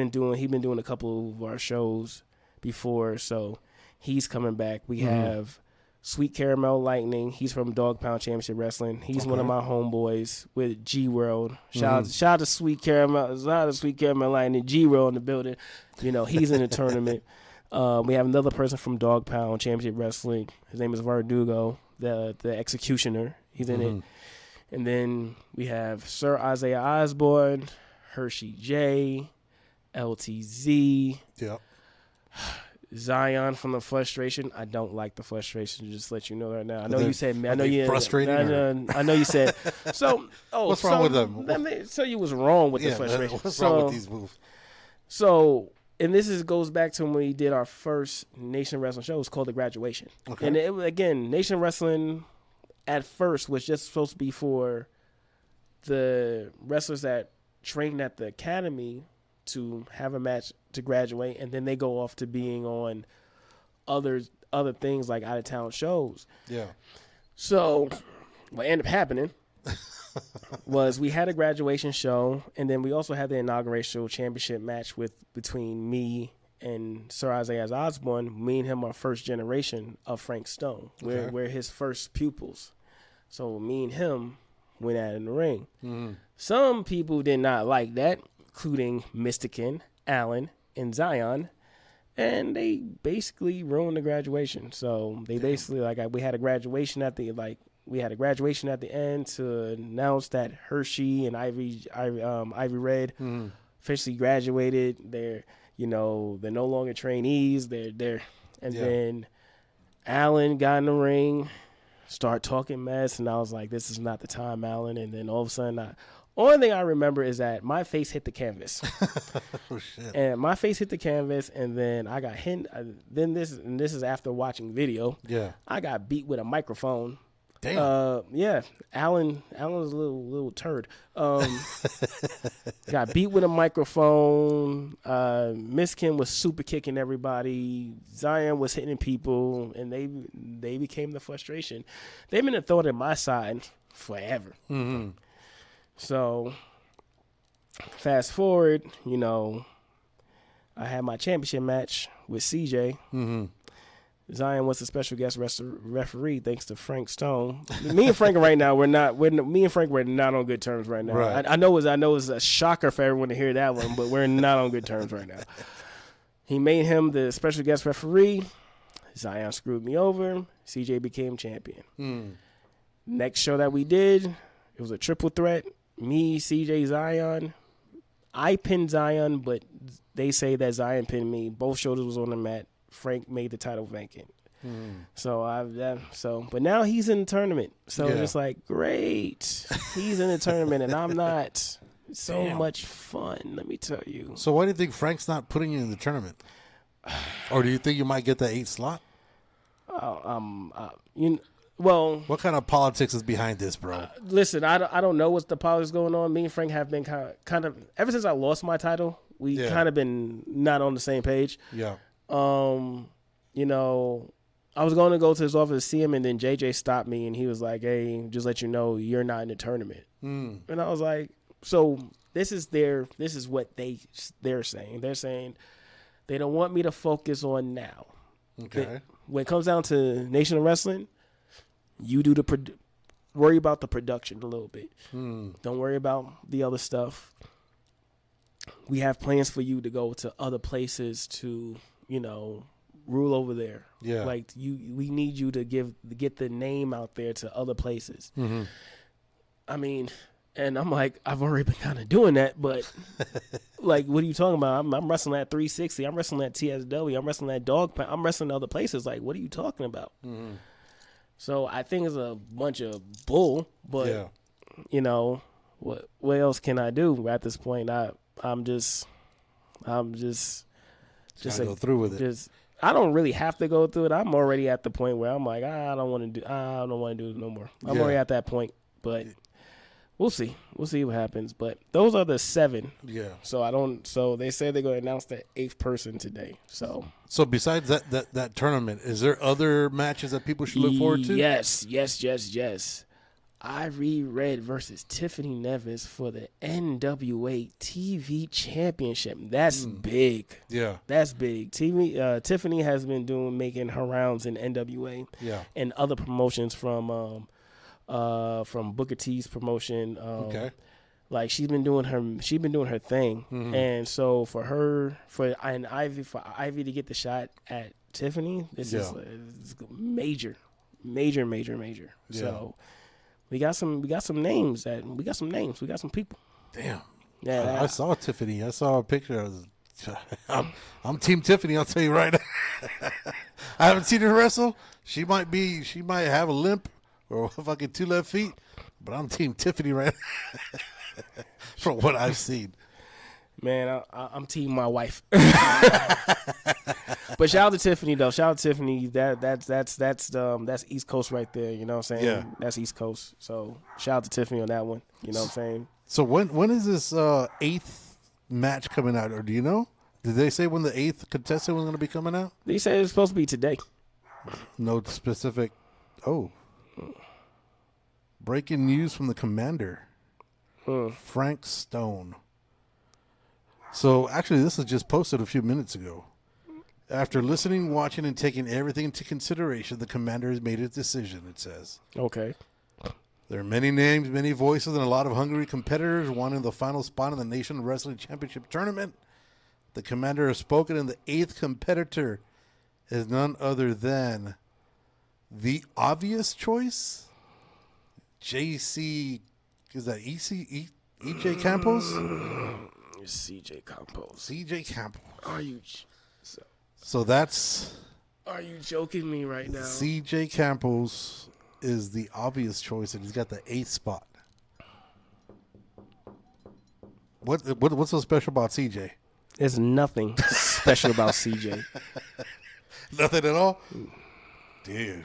doing a couple of our shows before, so he's coming back. We have Sweet Caramel Lightning. He's from Dog Pound Championship Wrestling. He's one of my homeboys with G World. Shout out to Sweet Caramel. Shout out to Sweet Caramel Lightning. G World in the building. You know, he's in the tournament. We have another person from Dog Pound Championship Wrestling. His name is Verdugo, the Executioner. He's in it. And then we have Sir Isaiah Osborne, Hershey J, LTZ, Yep. Zion from the Frustration. I don't like the Frustration. Just to let you know right now. I know they- you said. I are know they you. frustrating I know you said. So, What's wrong with them? Let me tell you what's wrong with the Frustration. What's wrong with these moves? So, and this goes back to when we did our first Nation Wrestling show. It's called The Graduation. Okay. And again, Nation Wrestling at first was just supposed to be for the wrestlers that trained at the academy to have a match to graduate, and then they go off to being on other things like out of town shows. Yeah. So what ended up happening was we had a graduation show, and then we also had the inauguration championship match between me and Sir Isaiah Osborne. Me and him are first generation of Frank Stone. We're his first pupils. So me and him went at it in the ring. Mm-hmm. Some people did not like that, including Mystican, Allen, and Zion. And they basically ruined the graduation. So they basically we had a graduation at the end to announce that Hershey and Ivy Red officially graduated. They're no longer trainees. Then Allen got in the ring, start talking mess, and I was like, this is not the time, Allen. And then all of a sudden, only thing I remember is that my face hit the canvas. Oh shit. And my face hit the canvas, and then I got hit. Then this is after watching video. Yeah. I got beat with a microphone. Damn. Yeah. Allen's a little turd. Got beat with a microphone. Miss Kim was super kicking everybody. Zion was hitting people, and they became the Frustration. They've been a thorn in my side forever. Mm-hmm. So, fast forward, I had my championship match with CJ. Mm-hmm. Zion was a special guest referee, thanks to Frank Stone. Me and Frank right now, we're not on good terms right now. Right. I know it's a shocker for everyone to hear that one, but we're not on good terms right now. He made him the special guest referee. Zion screwed me over. CJ became champion. Next show that we did, it was a triple threat. Me, CJ, Zion. I pinned Zion, but they say that Zion pinned me. Both shoulders was on the mat. Frank made the title vacant. But now he's in the tournament. So it's like, great. He's in the tournament and I'm not. So much fun, let me tell you. So why do you think Frank's not putting you in the tournament? Or do you think you might get that 8th slot? What kind of politics is behind this, bro? Listen, I don't know what's the politics going on. Me and Frank have been kind of ever since I lost my title We Yeah. kind of been not on the same page. Yeah. You know, I was going to go to his office to see him, and then JJ stopped me, and he was like, "Hey, just let you know, you're not in the tournament." Mm. And I was like, "So this is what they're saying. They're saying they don't want me to focus on now. Okay. When it comes down to Nation of Wrestling, you do worry about the production a little bit. Don't worry about the other stuff. We have plans for you to go to other places to, you know, rule over there. Yeah. Like we need you to get the name out there to other places." Mm-hmm. I mean, and I'm like, I've already been kind of doing that, but like, what are you talking about? I'm wrestling at 360. I'm wrestling at TSW. I'm wrestling at Dog Pound. I'm wrestling other places. Like, what are you talking about? Mm-hmm. So I think it's a bunch of bull, but Yeah. you know, what else can I do at this point? I'm just Gotta go through with it. I don't really have to go through it. I'm already at the point where I'm like, I don't want to do it no more. I'm Yeah. already at that point, but we'll see. We'll see what happens. But those are the 7. Yeah. So they say they're going to announce the 8th person today. So So besides that tournament, is there other matches that people should look forward to? Yes. Ivory Red versus Tiffany Nevis for the NWA TV Championship. That's big. Yeah. That's big. Tiffany has been making her rounds in NWA Yeah. and other promotions from Booker T's promotion. Okay. Like she's been doing her thing, and so for Ivy to get the shot at Tiffany, this is major. Yeah. So we got some names we got some people. Damn. Yeah, I saw Tiffany. I saw a picture. I'm Team Tiffany. I'll tell you right now. I haven't seen her wrestle. She might have a limp or fucking 2 left feet, but I'm Team Tiffany right now. From what I've seen. Man, I'm team my wife. But shout out to Tiffany though. Shout out to Tiffany. That's East Coast right there. You know what I'm saying? Yeah. That's East Coast. So shout out to Tiffany on that one. You know what I'm saying? So when is this 8th match coming out, or do you know? Did they say when the 8th contestant was going to be coming out? They said it's supposed to be today. No specific. Oh. Breaking news from the commander. Frank Stone. So actually, this was just posted a few minutes ago. After listening, watching, and taking everything into consideration, the commander has made a decision, it says. Okay. There are many names, many voices, and a lot of hungry competitors wanting the final spot in the Nation Wrestling Championship Tournament. The commander has spoken, and the 8th competitor is none other than the obvious choice, JC, is that EJ Campos? CJ Campos. CJ Campos. Are you So that's joking me right now? CJ Campos is the obvious choice, and he's got the 8th spot. What's so special about CJ? There's nothing special about CJ. Nothing at all, dude.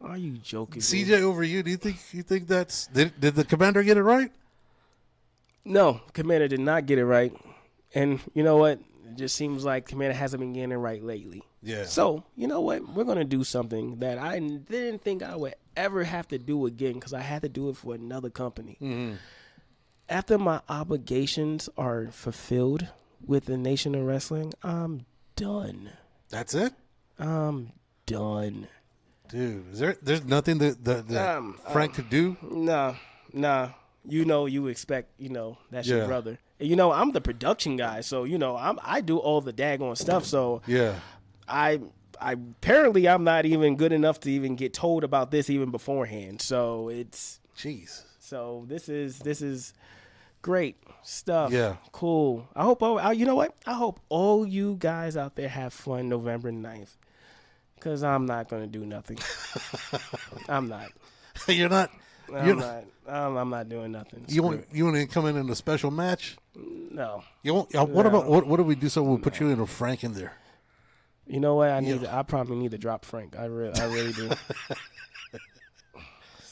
Are you joking? CJ over you? Do you think that's did the commander get it right? No, Commander did not get it right. And you know what? It just seems like Commander hasn't been getting it right lately. Yeah. So, you know what? We're going to do something that I didn't think I would ever have to do again because I had to do it for another company. Mm-hmm. After my obligations are fulfilled with the Nation of Wrestling, I'm done. That's it, I'm done. dude. There's nothing that Frank could do? Nah. You know, you expect, that's Yeah. your brother. I'm the production guy, so I do all the daggone stuff. So Yeah. I apparently I'm not even good enough to even get told about this even beforehand. So Jeez. this is great stuff. Yeah. Cool. I hope you know what? I hope all you guys out there have fun November 9th. Cause I'm not gonna do nothing. I'm not. You're not. I'm not doing nothing. You want to come in a special match? No. You won't. What about what do we do? So we'll put you in a Frank in there. You know what? I probably need to drop Frank. I really do.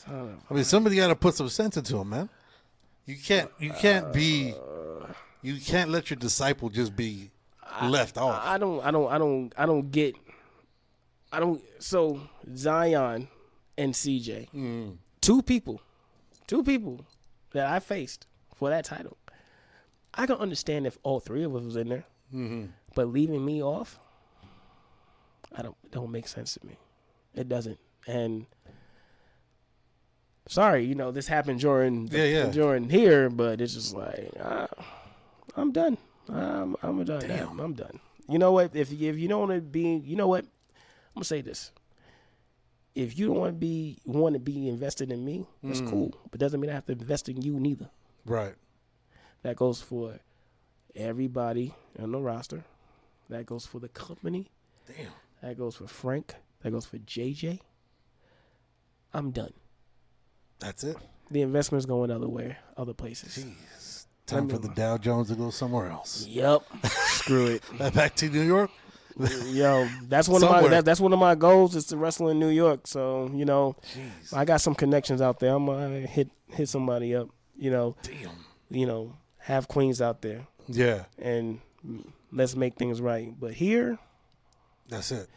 I mean, somebody got to put some sense into him, man. You can't be You can't let your disciple just be left off. I don't get. So Zion and CJ, two people that I faced for that title. I can understand if all three of us was in there, but leaving me off, it don't make sense to me. It doesn't. And sorry, this happened during during here, but it's just like I'm done. I'm done. Damn. I'm done. You know what? If you don't want to be, you know what? I'm gonna say this. If you don't want to be invested in me, that's cool. But doesn't mean I have to invest in you neither. Right. That goes for everybody on the roster. That goes for the company. Damn. That goes for Frank. That goes for JJ. I'm done. That's it. The investment's going other places. Jeez. Time for the Dow Jones to go somewhere else. Yep. Screw it. Back to New York. Yo, that's one Somewhere. of my that's one of my goals is to wrestle in New York. So Jeez. I got some connections out there. I'm gonna hit somebody up. Damn. Have Queens out there Yeah. and let's make things right. But here, That's it.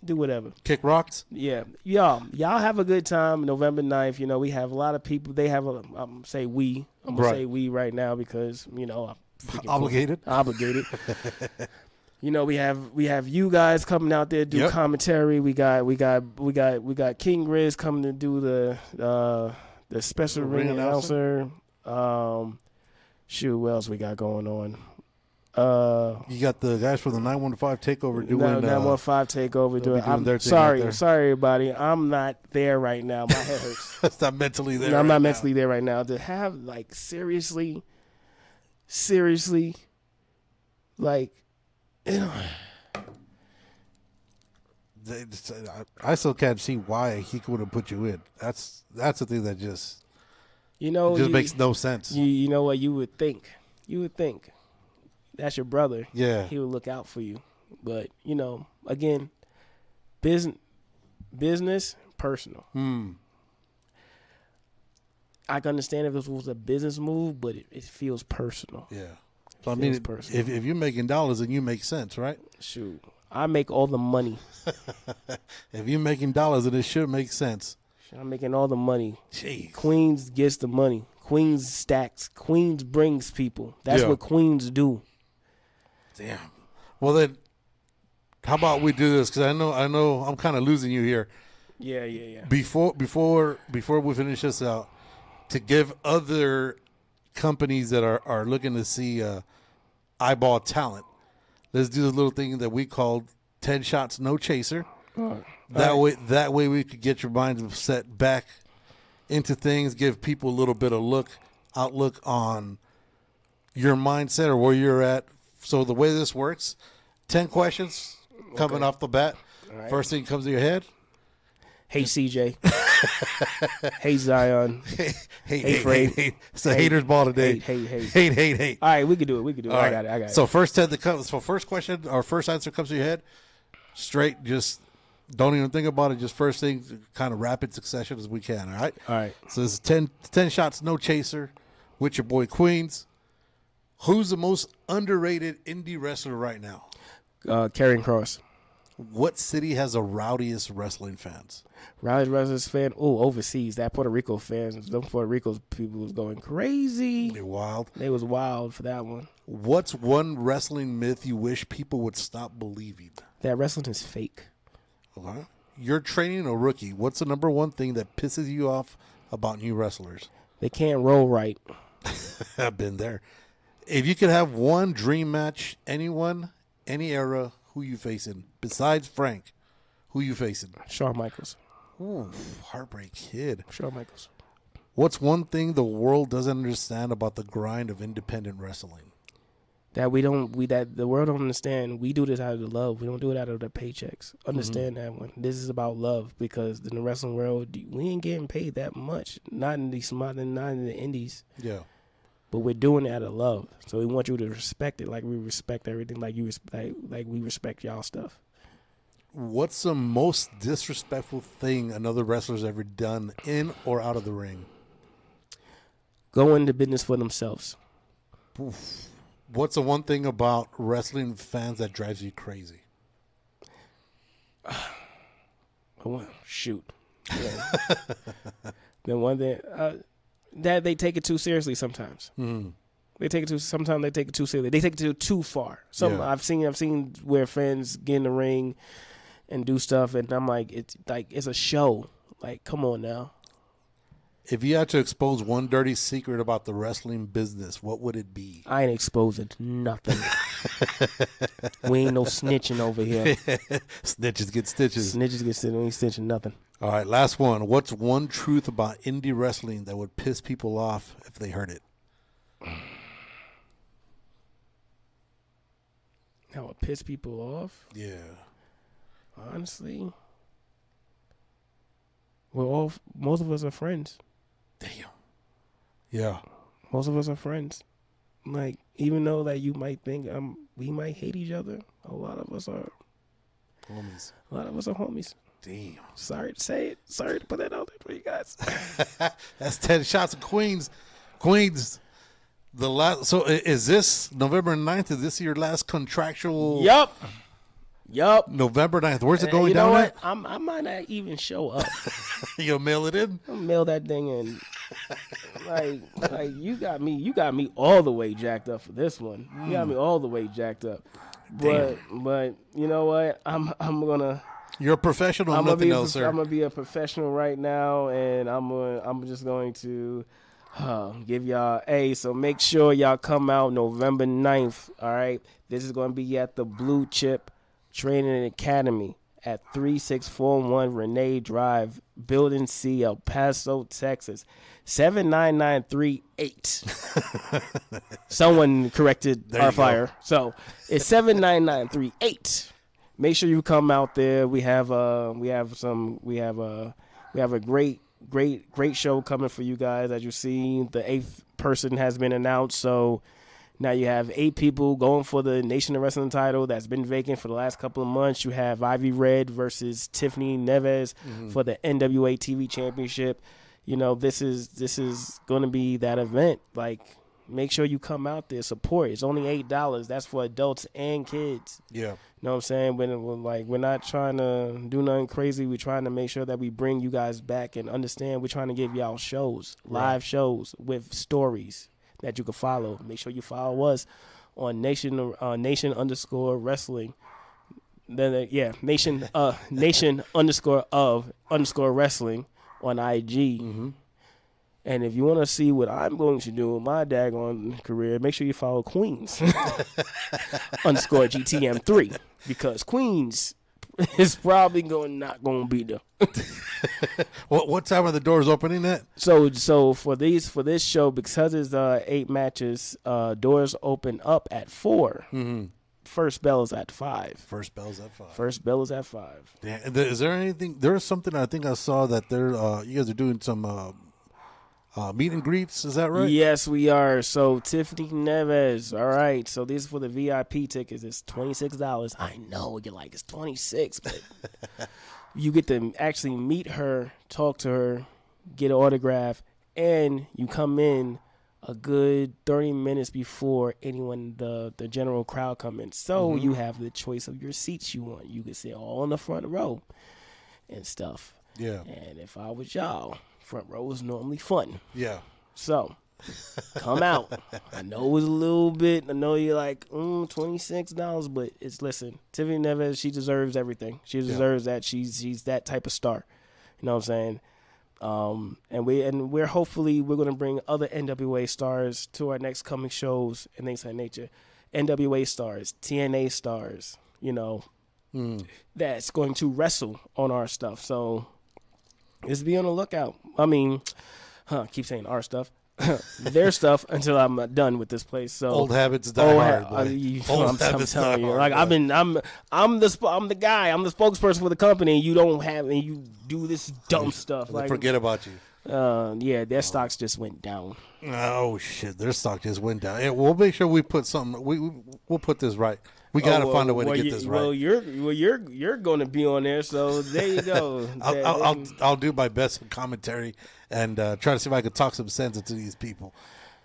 do whatever. Kick rocks. Yeah, y'all have a good time. November 9th, we have a lot of people. They have I'm gonna say we right now because I'm freaking Obligated. We have you guys coming out there do commentary. We got King Riz coming to do the special ring announcer. What else we got going on? You got the guys from the 915 takeover doing 915 takeover doing. doing their I'm thing out there. sorry, everybody. I'm not there right now. My head hurts. That's not mentally there. I'm right not now. mentally there right now. To have seriously, I still can't see why he would have put you in. That's the thing that just makes no sense. You know what you would think? That's your brother. Yeah. He would look out for you. But again, business, personal. I can understand if this was a business move, but it feels personal. Yeah. So I mean, feels personal. if you're making dollars, then you make sense, right? Shoot, I make all the money. If you're making dollars, then it should make sense. I'm making all the money. Jeez. Queens gets the money. Queens stacks. Queens brings people. That's what Queens do. Damn. Well then, how about we do this? Because I know I'm kind of losing you here. Yeah. Before we finish this out, to give other companies that are looking to see eyeball talent, let's do this little thing that we called 10 shots, no chaser. That way we could get your mind set back into things, give people a little bit of outlook on your mindset or where you're at. So the way this works, 10 questions coming off the bat. Right. First thing comes to your head. Hey CJ. Hey Zion. Hate. Fred. It's a hater's ball today. Hate. All right, we can do it. All I right. got it. So first 10 that comes. So first question or first answer comes to your head. Straight, just don't even think about it. Just first thing, kind of rapid succession as we can. All right. All right. So it's 10 shots, no chaser, with your boy Queens. Who's the most underrated indie wrestler right now? Karrion Kross. What city has the rowdiest wrestling fans? Rowdy Wrestlers fan. Oh, overseas. That Puerto Rico fans. Them Puerto Rico people was going crazy. They're wild. They was wild for that one. What's one wrestling myth you wish people would stop believing? That wrestling is fake. Okay. You're training a rookie. What's the number one thing that pisses you off about new wrestlers? They can't roll right. I've been there. If you could have one dream match, anyone, any era, who you facing? Besides Frank, who you facing? Shawn Michaels. Ooh, Heartbreak Kid. Shawn Michaels. What's one thing the world doesn't understand about the grind of independent wrestling? That the world don't understand. We do this out of the love. We don't do it out of the paychecks. Understand that one. This is about love because in the wrestling world, we ain't getting paid that much. Not in the indies. Yeah. But we're doing it out of love. So we want you to respect it like we respect everything, like we respect y'all stuff. What's the most disrespectful thing another wrestler's ever done in or out of the ring? Go into business for themselves. Oof. What's the one thing about wrestling fans that drives you crazy? Well, shoot. Yeah. Then one thing that they take it too seriously sometimes. Sometimes they take it too seriously. They take it too far. Yeah. I've seen where fans get in the ring and do stuff, and I'm like, it's a show. Like, come on now. If you had to expose one dirty secret about the wrestling business, what would it be? I ain't exposing nothing. We ain't no snitching over here. Snitches get stitches. Snitches get snitching. We ain't snitching nothing. All right, last one. What's one truth about indie wrestling that would piss people off if they heard it? That would piss people off. Yeah. Honestly, most of us are friends. Damn. Yeah. Most of us are friends. Like, even though that you might think we might hate each other, a lot of us are Homies. A lot of us are homies. Damn. Sorry to say it. Sorry to put that out there for you guys. That's 10 shots of Queens. Queens. The last. So is this November 9th? Is this your last contractual? Yup. November 9th. Where's it going you know down what? I might not even show up. You'll mail it in? I'll mail that thing in. like you got me all the way jacked up for this one. You got me all the way jacked up. But you know what? I'm gonna. You're a professional, nothing else, sir. I'm gonna be a professional right now, and I'm just going to give y'all so make sure y'all come out November 9th. All right, this is gonna be at the Blue Chip Training Academy at 3641 Renee Drive, Building C, El Paso, Texas, 79938. Someone corrected our flyer, so it's 79938. Make sure you come out there. We have a great show coming for you guys. As you see, the 8th person has been announced, so now you have 8 people going for the Nation of Wrestling title that's been vacant for the last couple of months. You have Ivy Red versus Tiffany Neves for the NWA TV Championship. You know, this is going to be that event. Like, make sure you come out there, support. It's only $8. That's for adults and kids. Yeah. You know what I'm saying? We're not trying to do nothing crazy. We're trying to make sure that we bring you guys back and understand. We're trying to give y'all shows, live shows with stories that you can follow. Make sure you follow us on Nation _wrestling. Nation _of _wrestling on IG. And if you want to see what I'm going to do in my daggone career, make sure you follow Queens _GTM3, because Queens is probably not going to be there. What time are the doors opening at? So for this show, because it's 8 matches, doors open up at 4. First bell is at 5. First bell's at 5. First bell is at 5. Yeah. Is there anything? There's something I think I saw that you guys are doing some meet and greets. Is that right? Yes, we are. So Tiffany Neves. All right. So this is for the VIP tickets. It's $26. I know you're like, it's 26, but you get to actually meet her, talk to her, get an autograph, and you come in a good 30 minutes before anyone, the general crowd come in. So you have the choice of your seats you want. You can sit all in the front row and stuff. Yeah. And if I was y'all, front row is normally fun. Yeah. So come out. I know it was a little bit. I know you're like, $26, but listen, Tiffany Neves, she deserves everything. She deserves that. She's that type of star. You know what I'm saying? And we're hopefully we're gonna bring other NWA stars to our next coming shows and things of that nature. NWA stars, TNA stars, that's going to wrestle on our stuff. So just be on the lookout. I mean, keep saying our stuff. Their stuff until I'm done with this place. So old habits die hard. I'm telling you, like I'm the guy. I'm the spokesperson for the company. And you do this dumb stuff. Like, forget about you. Their stocks just went down. Oh shit, their stock just went down. Yeah, we'll make sure we put something. We'll put this right. We gotta find a way to get this right. Well, you're going to be on there, so there you go. I'll do my best with commentary and try to see if I can talk some sense into these people.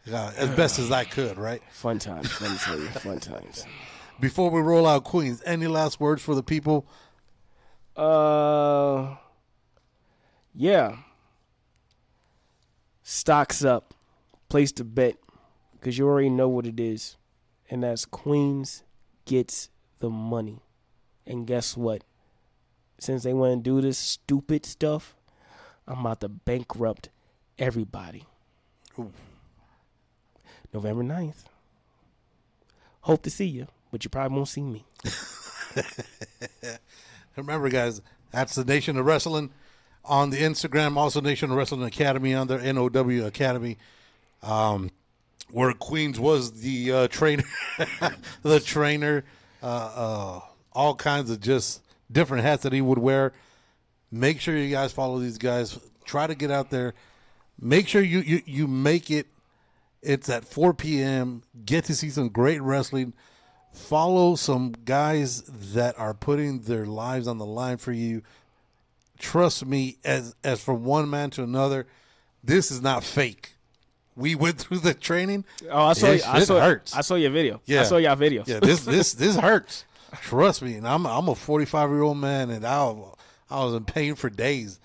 as best as I could, right? Fun times, let me tell you, fun times. Before we roll out Queens, any last words for the people? Yeah. Stocks up. Place to bet. Because you already know what it is. And that's Queens gets the money. And guess what? Since they want to do this stupid stuff, I'm about to bankrupt everybody. Ooh. November 9th. Hope to see you, but you probably won't see me. Remember, guys, that's the Nation of Wrestling on the Instagram. Also, Nation of Wrestling Academy on their NOW Academy. Where Queens was the trainer, the trainer, all kinds of just different hats that he would wear. Make sure you guys follow these guys. Try to get out there. Make sure you make it. It's at 4 p.m. Get to see some great wrestling. Follow some guys that are putting their lives on the line for you. Trust me, as from one man to another, this is not fake. We went through the training. Oh, I saw. It hurts. I saw your video. Yeah. I saw y'all videos. Yeah, this hurts. Trust me, and I'm a 45-year-old man, and I was in pain for days.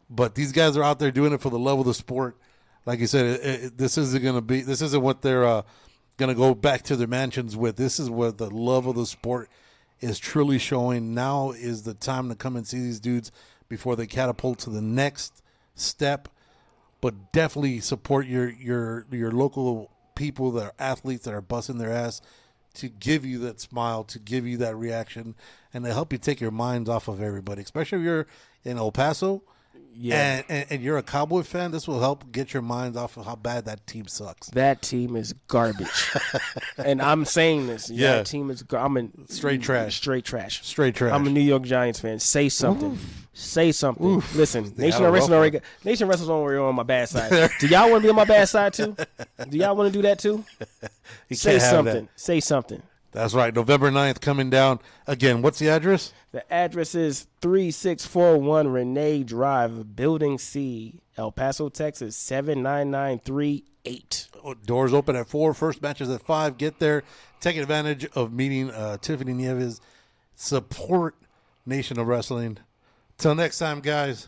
But these guys are out there doing it for the love of the sport. Like you said, this isn't what they're going to go back to their mansions with. This is what the love of the sport is truly showing. Now is the time to come and see these dudes before they catapult to the next step. But definitely support your local people that are athletes that are busting their ass to give you that smile, to give you that reaction, and to help you take your minds off of everybody, especially if you're in El Paso. Yeah. And you're a Cowboy fan, this will help get your mind off of how bad that team sucks. That team is garbage. And I'm saying this. Yeah. That team is I'm Straight trash. Straight trash. Straight trash. I'm a New York Giants fan. Say something. Oof. Say something. Oof. Listen, They Nation had a of Wrestling rough already Nation Wrestling's already on my bad side. Do y'all want to be on my bad side too? Do y'all want to do that too? Say can't have something. that. Say something. That's right. November 9th coming down. Again, what's the address? The address is 3641 Renee Drive, Building C, El Paso, Texas, 79938. Doors open at 4. First match is at 5. Get there. Take advantage of meeting Tiffany Nieves. Support Nation of Wrestling. Till next time, guys.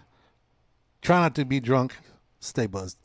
Try not to be drunk. Stay buzzed.